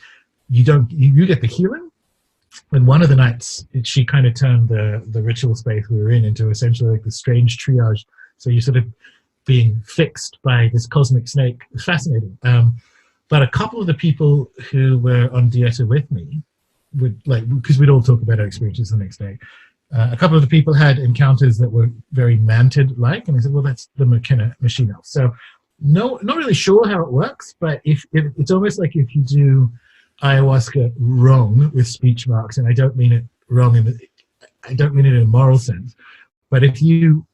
Speaker 2: you get the healing. And one of the nights, she kind of turned the ritual space we were in into essentially like the strange triage. So you're sort of being fixed by this cosmic snake. It's fascinating. But a couple of the people who were on Dieta with me would because we'd all talk about our experiences the next day. A couple of the people had encounters that were very mantid-like, and I said, well, that's the McKenna machine elf. So not really sure how it works, but if it's almost like if you do ayahuasca wrong with speech marks, and I don't mean it wrong I don't mean it in a moral sense, but if you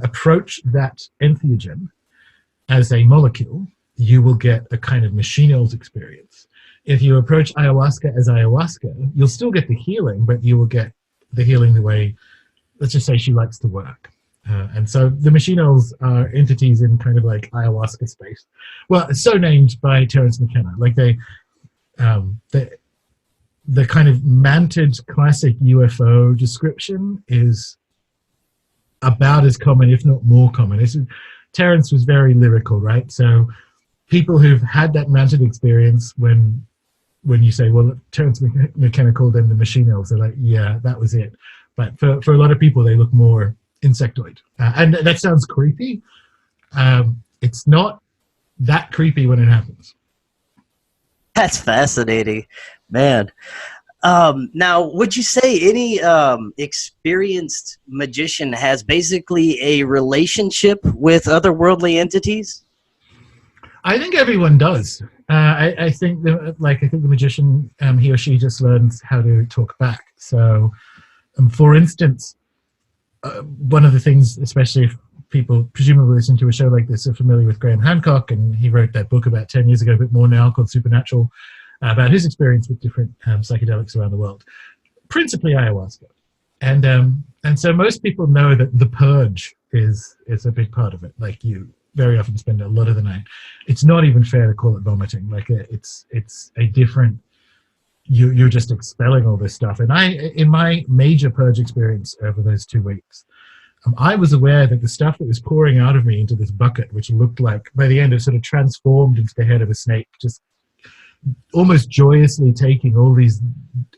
Speaker 2: approach that entheogen as a molecule, you will get a kind of machine elves experience. If you approach ayahuasca as ayahuasca, you'll still get the healing, but you will get the healing the way, let's just say, she likes to work. And so the machine elves are entities in kind of like ayahuasca space. Well, it's so named by Terence McKenna. Like the kind of mantid classic UFO description is about as common, if not more common. Terence was very lyrical, right? So people who've had that mantid experience, when you say, well, Terence McKenna called them the machine elves, they're like, yeah, that was it. But for a lot of people, they look more insectoid. And that sounds creepy. It's not that creepy when it happens.
Speaker 3: That's fascinating, man. Now, would you say any experienced magician has basically a relationship with otherworldly entities?
Speaker 2: I think everyone does. I think the magician, he or she just learns how to talk back. So, for instance, one of the things, especially if people presumably listen to a show like this are familiar with Graham Hancock, and he wrote that book about 10 years ago, a bit more now, called Supernatural, about his experience with different psychedelics around the world, principally ayahuasca. And so most people know that the purge is a big part of it. Like, you very often spend a lot of the night. It's not even fair to call it vomiting. Like, it's a different, you're just expelling all this stuff. And in my major purge experience over those 2 weeks, I was aware that the stuff that was pouring out of me into this bucket, which looked like, by the end, it sort of transformed into the head of a snake, just almost joyously taking all these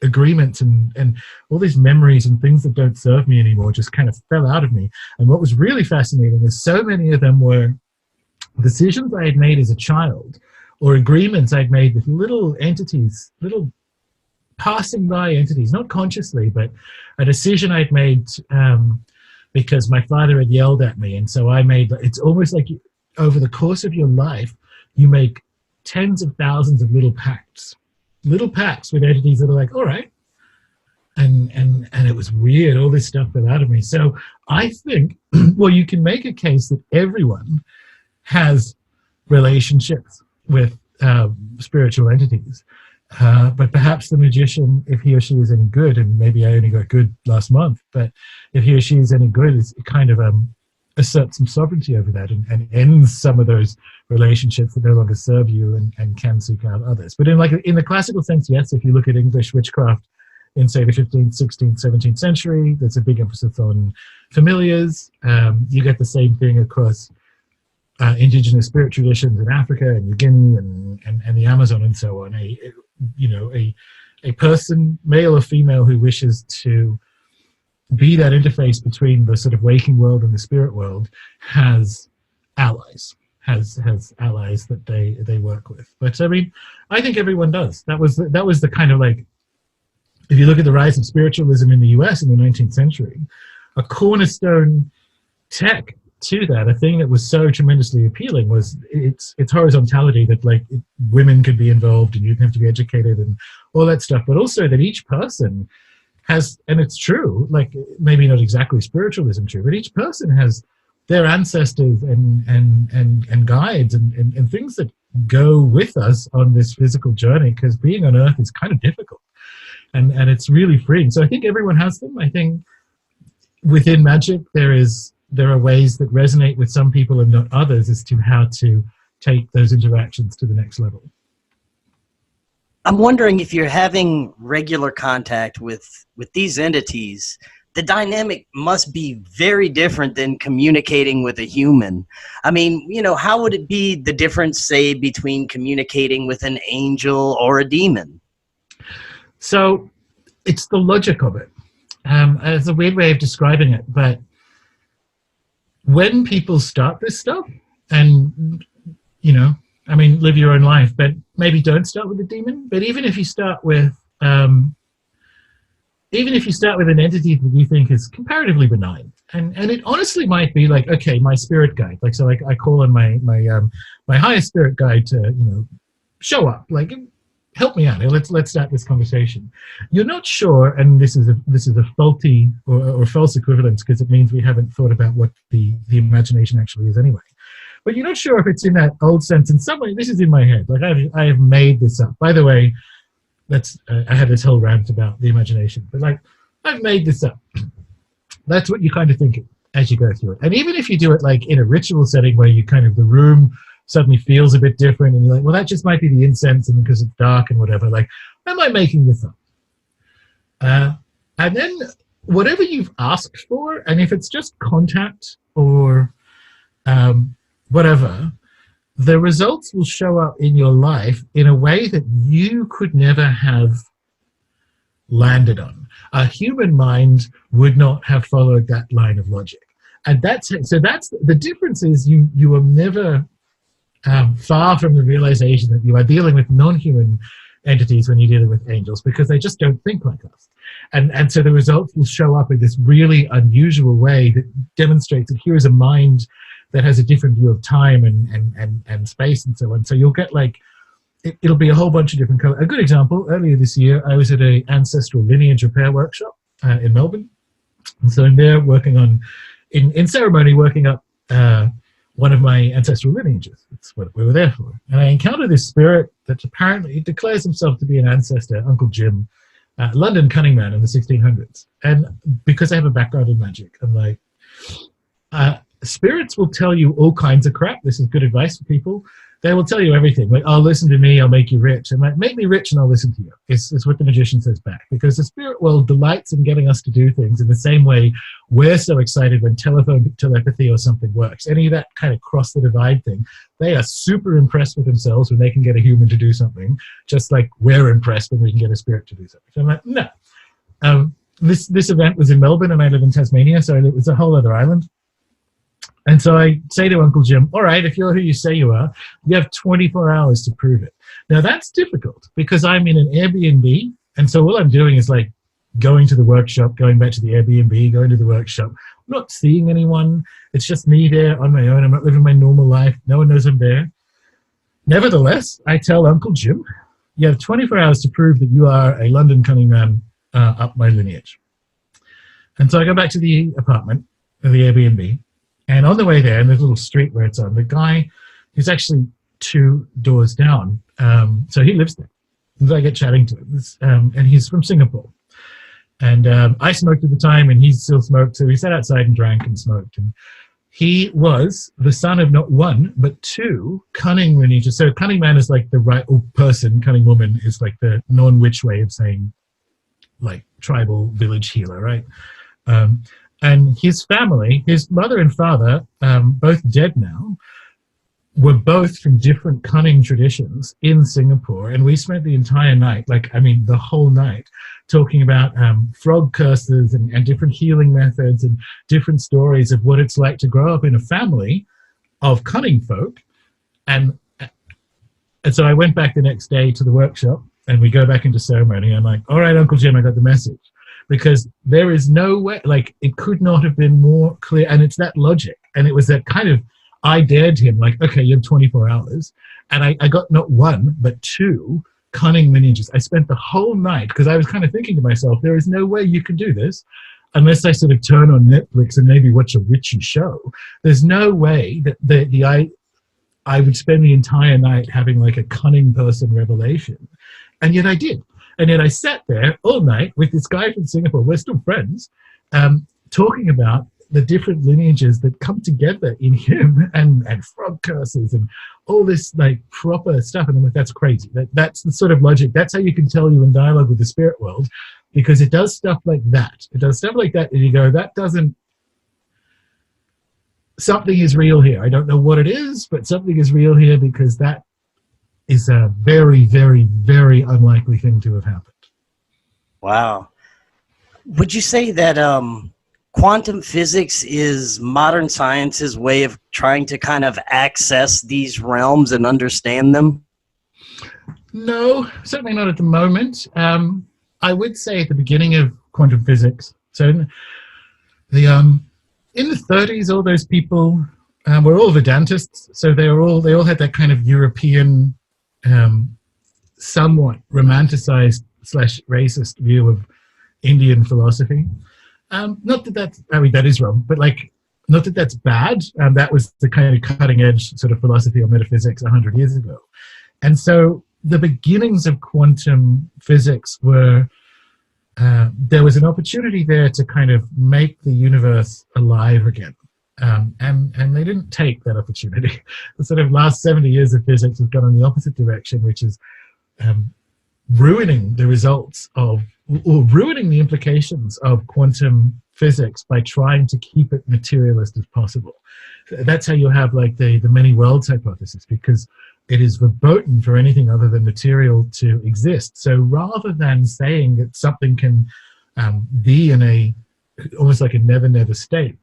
Speaker 2: agreements and all these memories and things that don't serve me anymore, just kind of fell out of me. And what was really fascinating is so many of them were decisions I had made as a child, or agreements I'd made with little entities, little passing by entities, not consciously, but a decision I'd made because my father had yelled at me. And so I made, it's almost like over the course of your life, you make tens of thousands of little pacts with entities that are like, all right. And it was weird, all this stuff fell out of me. So I think, well, you can make a case that everyone has relationships with spiritual entities. But perhaps the magician, if he or she is any good, and maybe I only got good last month, but if he or she is any good, it kind of asserts some sovereignty over that and ends some of those relationships that no longer serve you and can seek out others. But in the classical sense, yes, if you look at English witchcraft in, say, the 15th, 16th, 17th century, there's a big emphasis on familiars. You get the same thing across indigenous spirit traditions in Africa and New Guinea and the Amazon and so on. A person, male or female, who wishes to be that interface between the sort of waking world and the spirit world has allies, has allies that they work with. But I mean, I think everyone does. That was the kind of, like, if you look at the rise of spiritualism in the US in the 19th century, a cornerstone tech to that, a thing that was so tremendously appealing, was its horizontality, that like women could be involved and you didn't have to be educated and all that stuff, but also that each person has, and it's true, like maybe not exactly spiritualism true, but each person has their ancestors and guides and things that go with us on this physical journey, because being on Earth is kind of difficult and it's really freeing. So I think everyone has them. I think within Magick there are ways that resonate with some people and not others as to how to take those interactions to the next level.
Speaker 3: I'm wondering if you're having regular contact with these entities, the dynamic must be very different than communicating with a human. I mean, how would it be the difference, say, between communicating with an angel or a demon?
Speaker 2: So it's the logic of it. It's a weird way of describing it, but when people start this stuff, and live your own life, but maybe don't start with a demon. But even if you start with an entity that you think is comparatively benign, and it honestly might be like, okay, my spirit guide, like, so like I call on my highest spirit guide to show up, like, help me out here. Let's start this conversation. You're not sure, and this is a faulty or false equivalence, because it means we haven't thought about what the imagination actually is anyway. But you're not sure if it's in that old sense. In some way, this is in my head. Like I have made this up. By the way, I had this whole rant about the imagination, but like I've made this up. That's what you kind of think as you go through it. And even if you do it like in a ritual setting where you kind of, the room suddenly feels a bit different, and you're like, well, that just might be the incense, and because it's dark and whatever. Like, am I making this up? And then whatever you've asked for, and if it's just contact or whatever, the results will show up in your life in a way that you could never have landed on. A human mind would not have followed that line of logic. And that's the difference. Is you are never far from the realization that you are dealing with non-human entities when you're dealing with angels, because they just don't think like us. And so the results will show up in this really unusual way that demonstrates that here is a mind that has a different view of time and space and so on. So you'll get like, it'll be a whole bunch of different colors. A good example, earlier this year, I was at an ancestral lineage repair workshop in Melbourne. And so I'm there working on, in ceremony, working up one of my ancestral lineages. That's what we were there for. And I encountered this spirit that apparently declares himself to be an ancestor, Uncle Jim, London cunning man in the 1600s. And because I have a background in magic, I'm like, spirits will tell you all kinds of crap. This is good advice for people. They will tell you everything. Like, oh, listen to me, I'll make you rich. And like, make me rich and I'll listen to you. It's what the magician says back. Because the spirit world delights in getting us to do things in the same way we're so excited when telepathy or something works. Any of that kind of cross the divide thing, they are super impressed with themselves when they can get a human to do something, just like we're impressed when we can get a spirit to do something. So I'm like, no. This event was in Melbourne and I live in Tasmania, so it was a whole other island. And so I say to Uncle Jim, all right, if you're who you say you are, you have 24 hours to prove it. Now that's difficult because I'm in an Airbnb. And so all I'm doing is like going to the workshop, going back to the Airbnb, going to the workshop. I'm not seeing anyone. It's just me there on my own. I'm not living my normal life. No one knows I'm there. Nevertheless, I tell Uncle Jim, you have 24 hours to prove that you are a London cunning man up my lineage. And so I go back to the apartment, the Airbnb. And on the way there, in the little street where it's on, the guy is actually 2 doors down. So he lives there. And I get chatting to him. And he's from Singapore. And I smoked at the time, and he still smoked. So we sat outside and drank and smoked. And he was the son of not 1, but 2 cunning lineages. So cunning man is like the right person. Cunning woman is like the non-witch way of saying, like, tribal village healer, right? And his family, his mother and father, both dead now, were both from different cunning traditions in Singapore. And we spent the entire night, the whole night, talking about frog curses and different healing methods and different stories of what it's like to grow up in a family of cunning folk. And so I went back the next day to the workshop, and we go back into ceremony. I'm like, all right, Uncle Jim, I got the message. Because there is no way, like, it could not have been more clear. And it's that logic. And it was that kind of, I dared him, like, okay, you have 24 hours. And I got not 1, but 2 cunning lineages. I spent the whole night, because I was kind of thinking to myself, there is no way you can do this unless I sort of turn on Netflix and maybe watch a witchy show. There's no way that I would spend the entire night having like a cunning person revelation. And yet I did. And yet I sat there all night with this guy from Singapore, we're still friends, talking about the different lineages that come together in him and frog curses and all this like proper stuff. And I'm like, that's crazy. That's the sort of logic. That's how you can tell you're in dialogue with the spirit world, because it does stuff like that. It does stuff like that, and you go, something is real here. I don't know what it is, but something is real here, because that is a very, very, very unlikely thing to have happened.
Speaker 3: Wow. Would you say that quantum physics is modern science's way of trying to kind of access these realms and understand them?
Speaker 2: No, certainly not at the moment. I would say at the beginning of quantum physics, so in the 30s, all those people were all Vedantists, so they all had that kind of European, somewhat romanticized / racist view of Indian philosophy. Not that that is wrong, but like, not that that's bad. That was the kind of cutting edge sort of philosophy or metaphysics 100 years ago. And so the beginnings of quantum physics were, there was an opportunity there to kind of make the universe alive again. And they didn't take that opportunity. The sort of last 70 years of physics has gone in the opposite direction, which is ruining the results of, or ruining the implications of quantum physics by trying to keep it materialist as possible. That's how you have like the many worlds hypothesis, because it is verboten for anything other than material to exist. So rather than saying that something can be in a almost like a never state,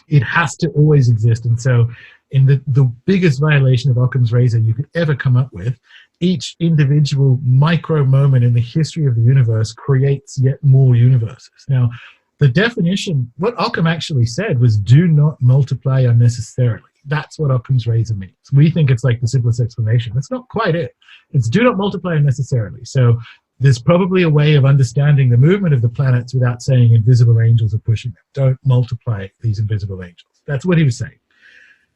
Speaker 2: it has to always exist. And so in the biggest violation of Occam's razor you could ever come up with, each individual micro moment in the history of the universe creates yet more universes. Now, the definition, what Occam actually said was, do not multiply unnecessarily. That's what Occam's razor means. We think it's like the simplest explanation. That's not quite it. It's do not multiply unnecessarily. So there's probably a way of understanding the movement of the planets without saying invisible angels are pushing them. Don't multiply these invisible angels. That's what he was saying.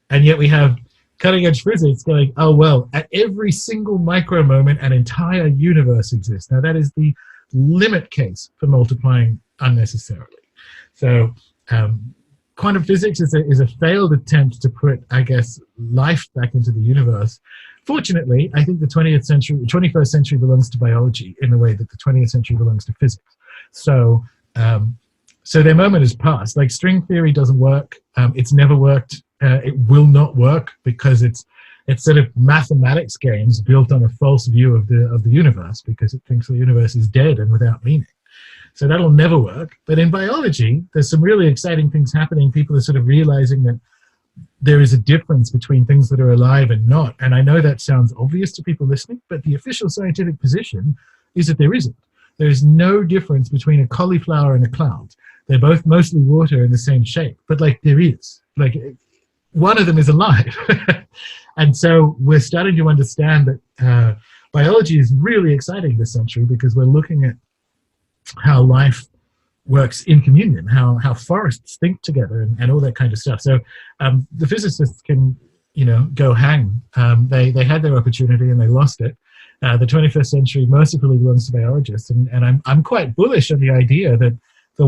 Speaker 2: And yet we have cutting edge physics going, oh, well, at every single micro moment, an entire universe exists. Now that is the limit case for multiplying unnecessarily. So quantum physics is a failed attempt to put, I guess, life back into the universe. Fortunately, I think the 21st century belongs to biology in the way that the 20th century belongs to physics. So their moment has passed. Like, string theory doesn't work. It's never worked. It will not work because it's sort of mathematics games built on a false view of the universe, because it thinks the universe is dead and without meaning. So that'll never work. But in biology, there's some really exciting things happening. People are sort of realizing that there is a difference between things that are alive and not. And I know that sounds obvious to people listening, but the official scientific position is that there isn't. There is no difference between a cauliflower and a cloud. They're both mostly water in the same shape, but like there is. Like, one of them is alive. And so we're starting to understand that biology is really exciting this century, because we're looking at how life works in communion, how forests think together, and all that kind of stuff. So the physicists can, go hang. They had their opportunity and they lost it. The 21st century mercifully belongs to biologists, and I'm quite bullish on the idea that the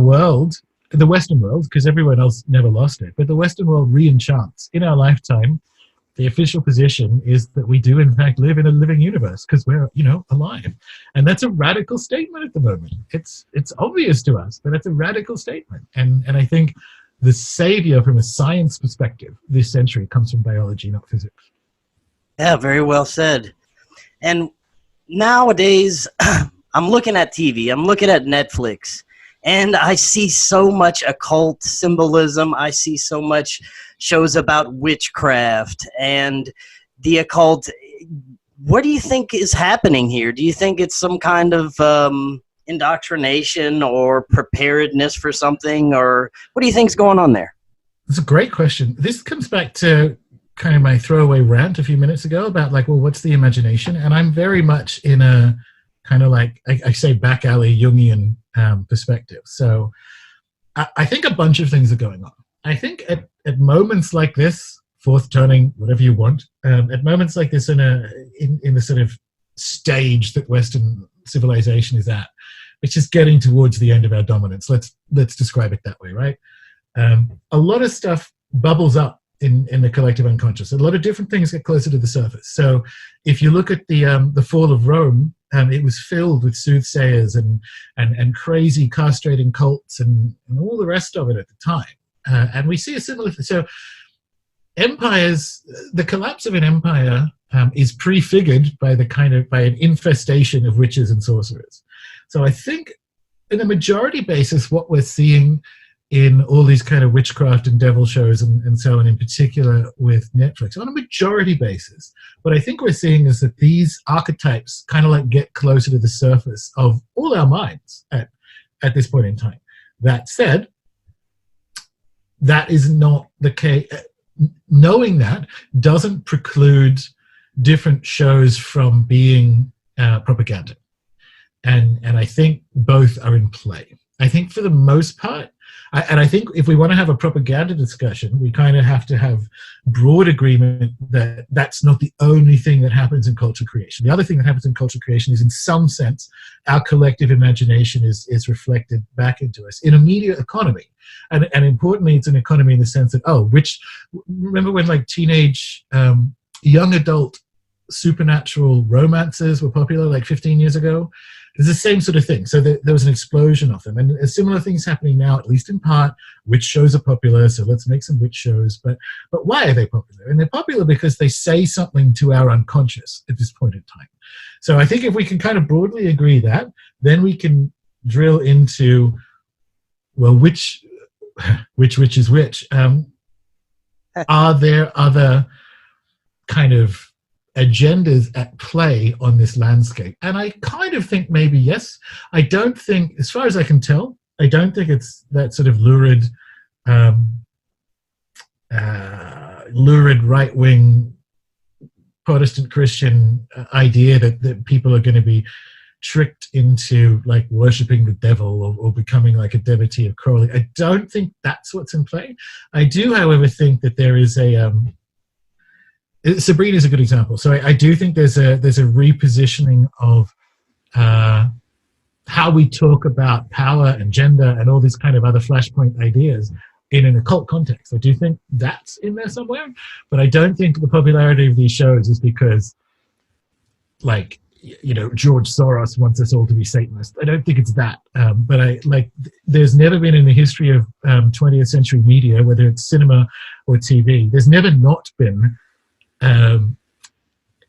Speaker 2: Western world, because everyone else never lost it, but the Western world re-enchants in our lifetime. The official position is that we do in fact live in a living universe, because we're, alive. And that's a radical statement at the moment. It's obvious to us, but it's a radical statement. And I think the savior from a science perspective this century comes from biology, not physics.
Speaker 3: Yeah, very well said. And nowadays, I'm looking at TV, I'm looking at Netflix, and I see so much occult symbolism. I see so much shows about witchcraft and the occult. What do you think is happening here? Do you think it's some kind of indoctrination or preparedness for something, or what do you think is going on there?
Speaker 2: That's a great question. This comes back to kind of my throwaway rant a few minutes ago about, like, well, what's the imagination? And I'm very much in a kind of, like, I say, back alley Jungian perspective. So I think a bunch of things are going on. I think at moments like this, fourth turning, whatever you want, at moments like this in the sort of stage that Western civilization is at, which is getting towards the end of our dominance. Let's describe it that way, right? A lot of stuff bubbles up in the collective unconscious. A lot of different things get closer to the surface. So if you look at the fall of Rome, it was filled with soothsayers and crazy castrating cults and all the rest of it at the time. And we see a similar thing. So empires, the collapse of an empire is prefigured by an infestation of witches and sorcerers. So I think in a majority basis, what we're seeing in all these kind of witchcraft and devil shows and so on, in particular with Netflix, on a majority basis, what I think we're seeing is that these archetypes kind of like get closer to the surface of all our minds at this point in time. That said, that is not the case. Knowing that doesn't preclude different shows from being propaganda. And I think both are in play. I think for the most part, and I think if we want to have a propaganda discussion, we kind of have to have broad agreement that that's not the only thing that happens in culture creation. The other thing that happens in culture creation is, in some sense, our collective imagination is reflected back into us in a media economy. And importantly, it's an economy in the sense that, remember when like teenage, young adult supernatural romances were popular like 15 years ago? It's the same sort of thing. So there was an explosion of them. And a similar thing's happening now, at least in part. Witch shows are popular, so let's make some witch shows. But why are they popular? And they're popular because they say something to our unconscious at this point in time. So I think if we can kind of broadly agree that, then we can drill into, well, which is which. Are there other kind of agendas at play on this landscape? And I kind of think maybe yes. I don't think, as far as I can tell, I don't think it's that sort of lurid right-wing Protestant Christian idea that people are going to be tricked into like worshipping the devil or becoming like a devotee of Crowley. I don't think that's what's in play. I do, however, think that there is a Sabrina is a good example. So I do think there's a repositioning of how we talk about power and gender and all these kind of other flashpoint ideas in an occult context. I do think that's in there somewhere, but I don't think the popularity of these shows is because, like, you know, George Soros wants us all to be Satanists. I don't think it's that. But there's never been in the history of 20th century media, whether it's cinema or TV, there's never not been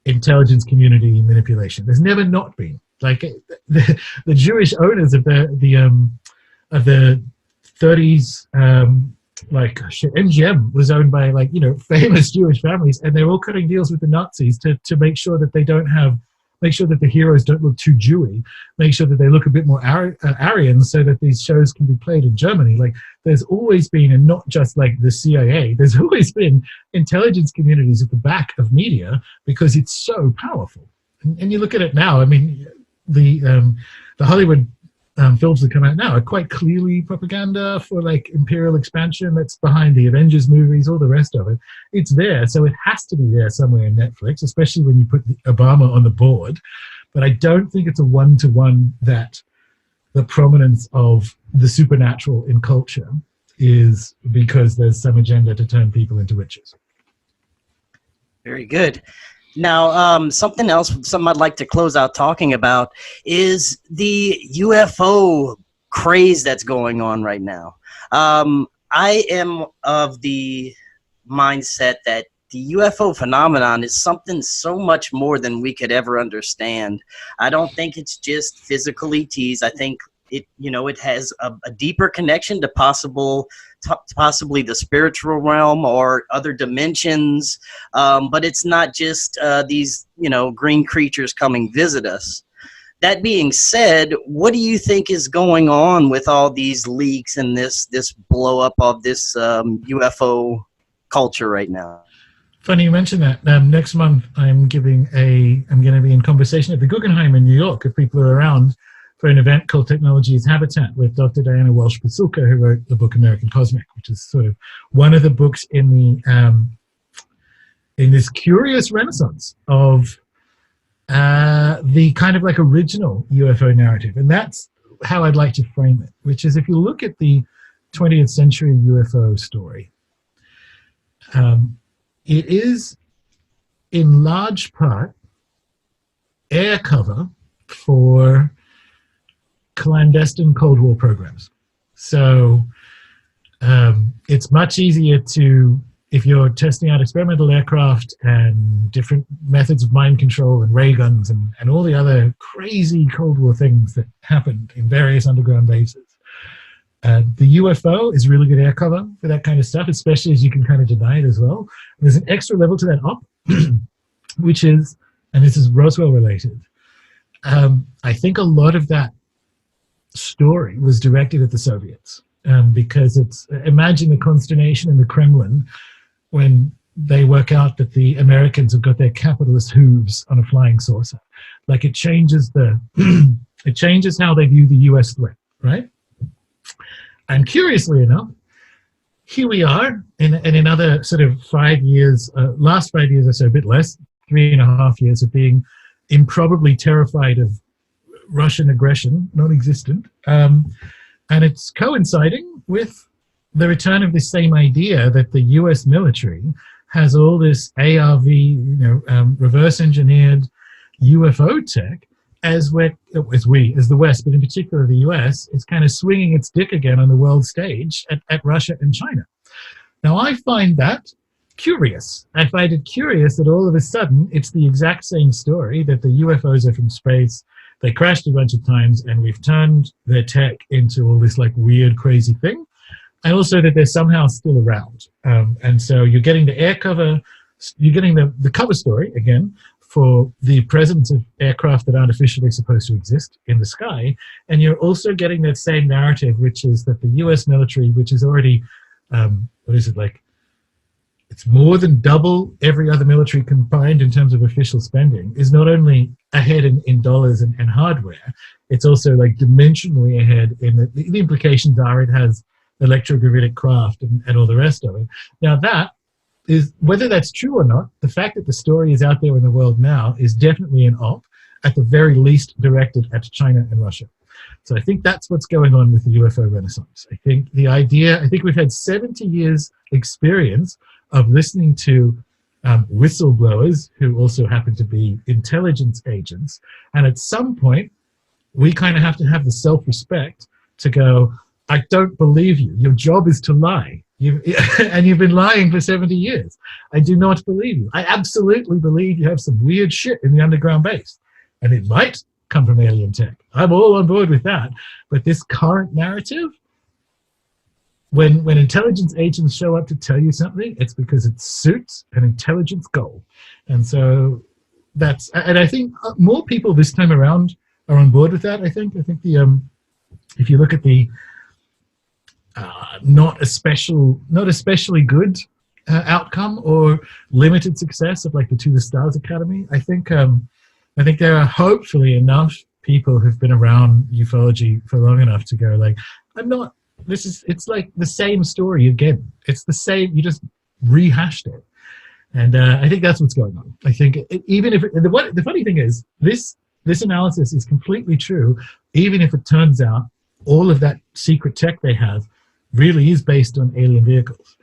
Speaker 2: intelligence community manipulation. There's never not been. Like the Jewish owners of the 30s, MGM was owned by, like, you know, famous Jewish families, and they're all cutting deals with the Nazis to make sure that they don't have, make sure that the heroes don't look too Jewy, make sure that they look a bit more Aryan, so that these shows can be played in Germany. Like, there's always been, and not just like the CIA, there's always been intelligence communities at the back of media because it's so powerful. And you look at it now, I mean, the Hollywood films that come out now are quite clearly propaganda for, like, imperial expansion. That's behind the Avengers movies, all the rest of it. It's there, so it has to be there somewhere in Netflix, especially when you put Obama on the board. But I don't think it's a one-to-one that the prominence of the supernatural in culture is because there's some agenda to turn people into witches.
Speaker 3: Very good. Now, something I'd like to close out talking about is the UFO craze that's going on right now. I am of the mindset that the UFO phenomenon is something so much more than we could ever understand. I don't think it's just physical ETs. I think it has a deeper connection to possibly the spiritual realm or other dimensions, but it's not just these green creatures coming visit us. That being said, what do you think is going on with all these leaks and this blow up of this UFO culture right now?
Speaker 2: Funny you mention that. Next month I'm going to be in conversation at the Guggenheim in New York, if people are around, for an event called Technology is Habitat with Dr. Diana Walsh-Pasulka, who wrote the book American Cosmic, which is sort of one of the books in this curious renaissance of the kind of like original UFO narrative. And that's how I'd like to frame it, which is, if you look at the 20th century UFO story, it is in large part air cover for clandestine Cold War programs. So it's much easier to, if you're testing out experimental aircraft and different methods of mind control and ray guns and all the other crazy Cold War things that happened in various underground bases, the UFO is really good air cover for that kind of stuff, especially as you can kind of deny it as well. And there's an extra level to that up, which is, and this is Roswell related, I think a lot of that story was directed at the Soviets, because imagine the consternation in the Kremlin when they work out that the Americans have got their capitalist hooves on a flying saucer. Like, it changes it changes how they view the US threat, right? And curiously enough, here we are in another sort of 5 years, last 5 years or so, a bit less, 3.5 years of being improbably terrified of Russian aggression, non-existent, and it's coinciding with the return of this same idea that the U.S. military has all this ARV, reverse-engineered UFO tech, as the West, but in particular the U.S., is kind of swinging its dick again on the world stage at Russia and China. Now, I find that curious. I find it curious that all of a sudden it's the exact same story, that the UFOs are from space. They crashed a bunch of times, and we've turned their tech into all this like weird, crazy thing. And also that they're somehow still around. And so you're getting the air cover, you're getting the cover story, again, for the presence of aircraft that aren't officially supposed to exist in the sky. And you're also getting that same narrative, which is that the US military, which is already, it's more than double every other military combined in terms of official spending, is not only ahead in dollars and hardware, it's also like dimensionally ahead in the implications are it has electrogravitic craft and all the rest of it. Now, that is, whether that's true or not, the fact that the story is out there in the world now is definitely an op, at the very least directed at China and Russia. So I think that's what's going on with the UFO renaissance. I think we've had 70 years experience of listening to whistleblowers who also happen to be intelligence agents. And at some point, we kind of have to have the self-respect to go, I don't believe you. Your job is to lie. And you've been lying for 70 years. I do not believe you. I absolutely believe you have some weird shit in the underground base. And it might come from alien tech. I'm all on board with that. But this current narrative, when intelligence agents show up to tell you something, it's because it suits an intelligence goal. And so and I think more people this time around are on board with that. I think the if you look at the not especially good outcome or limited success of like the To the Stars Academy, I think there are hopefully enough people who've been around ufology for long enough to go like, it's like the same story again. It's the same, you just rehashed it. And I think that's what's going on. I think the funny thing is, this analysis is completely true, even if it turns out all of that secret tech they have really is based on alien vehicles.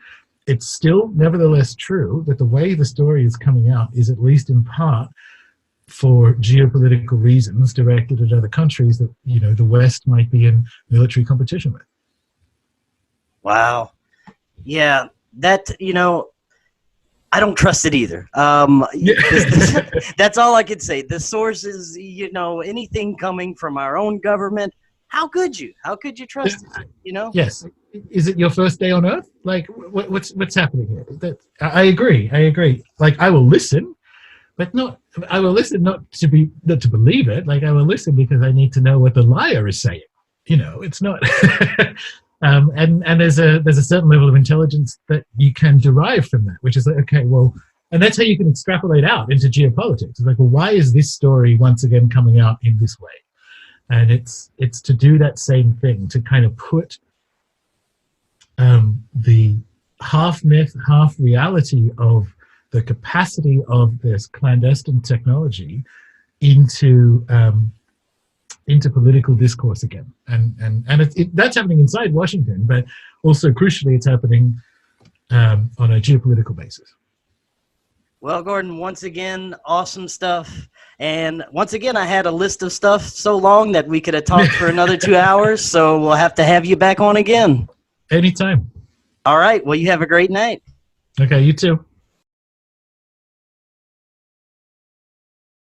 Speaker 2: It's still nevertheless true that the way the story is coming out is at least in part for geopolitical reasons directed at other countries that, the West might be in military competition with.
Speaker 3: Wow. Yeah, that, I don't trust it either. That's all I could say. The sources, anything coming from our own government, how could you trust it?
Speaker 2: Yes. Is it your first day on Earth? Like, what's happening here? I agree. Like, I will listen, but I will listen not to believe it. Like, I will listen because I need to know what the liar is saying. It's not. And there's a certain level of intelligence that you can derive from that, which is like, okay, well, and that's how you can extrapolate out into geopolitics. It's like, well, why is this story once again coming out in this way? And it's to do that same thing, to kind of put the half myth, half reality of the capacity of this clandestine technology into political discourse again, and that's happening inside Washington, but also crucially, it's happening on a geopolitical basis.
Speaker 3: Well, Gordon, once again, awesome stuff. And once again, I had a list of stuff so long that we could have talked for another 2 hours, so we'll have to have you back on again.
Speaker 2: Anytime.
Speaker 3: All right. Well, you have a great night.
Speaker 2: Okay, you too.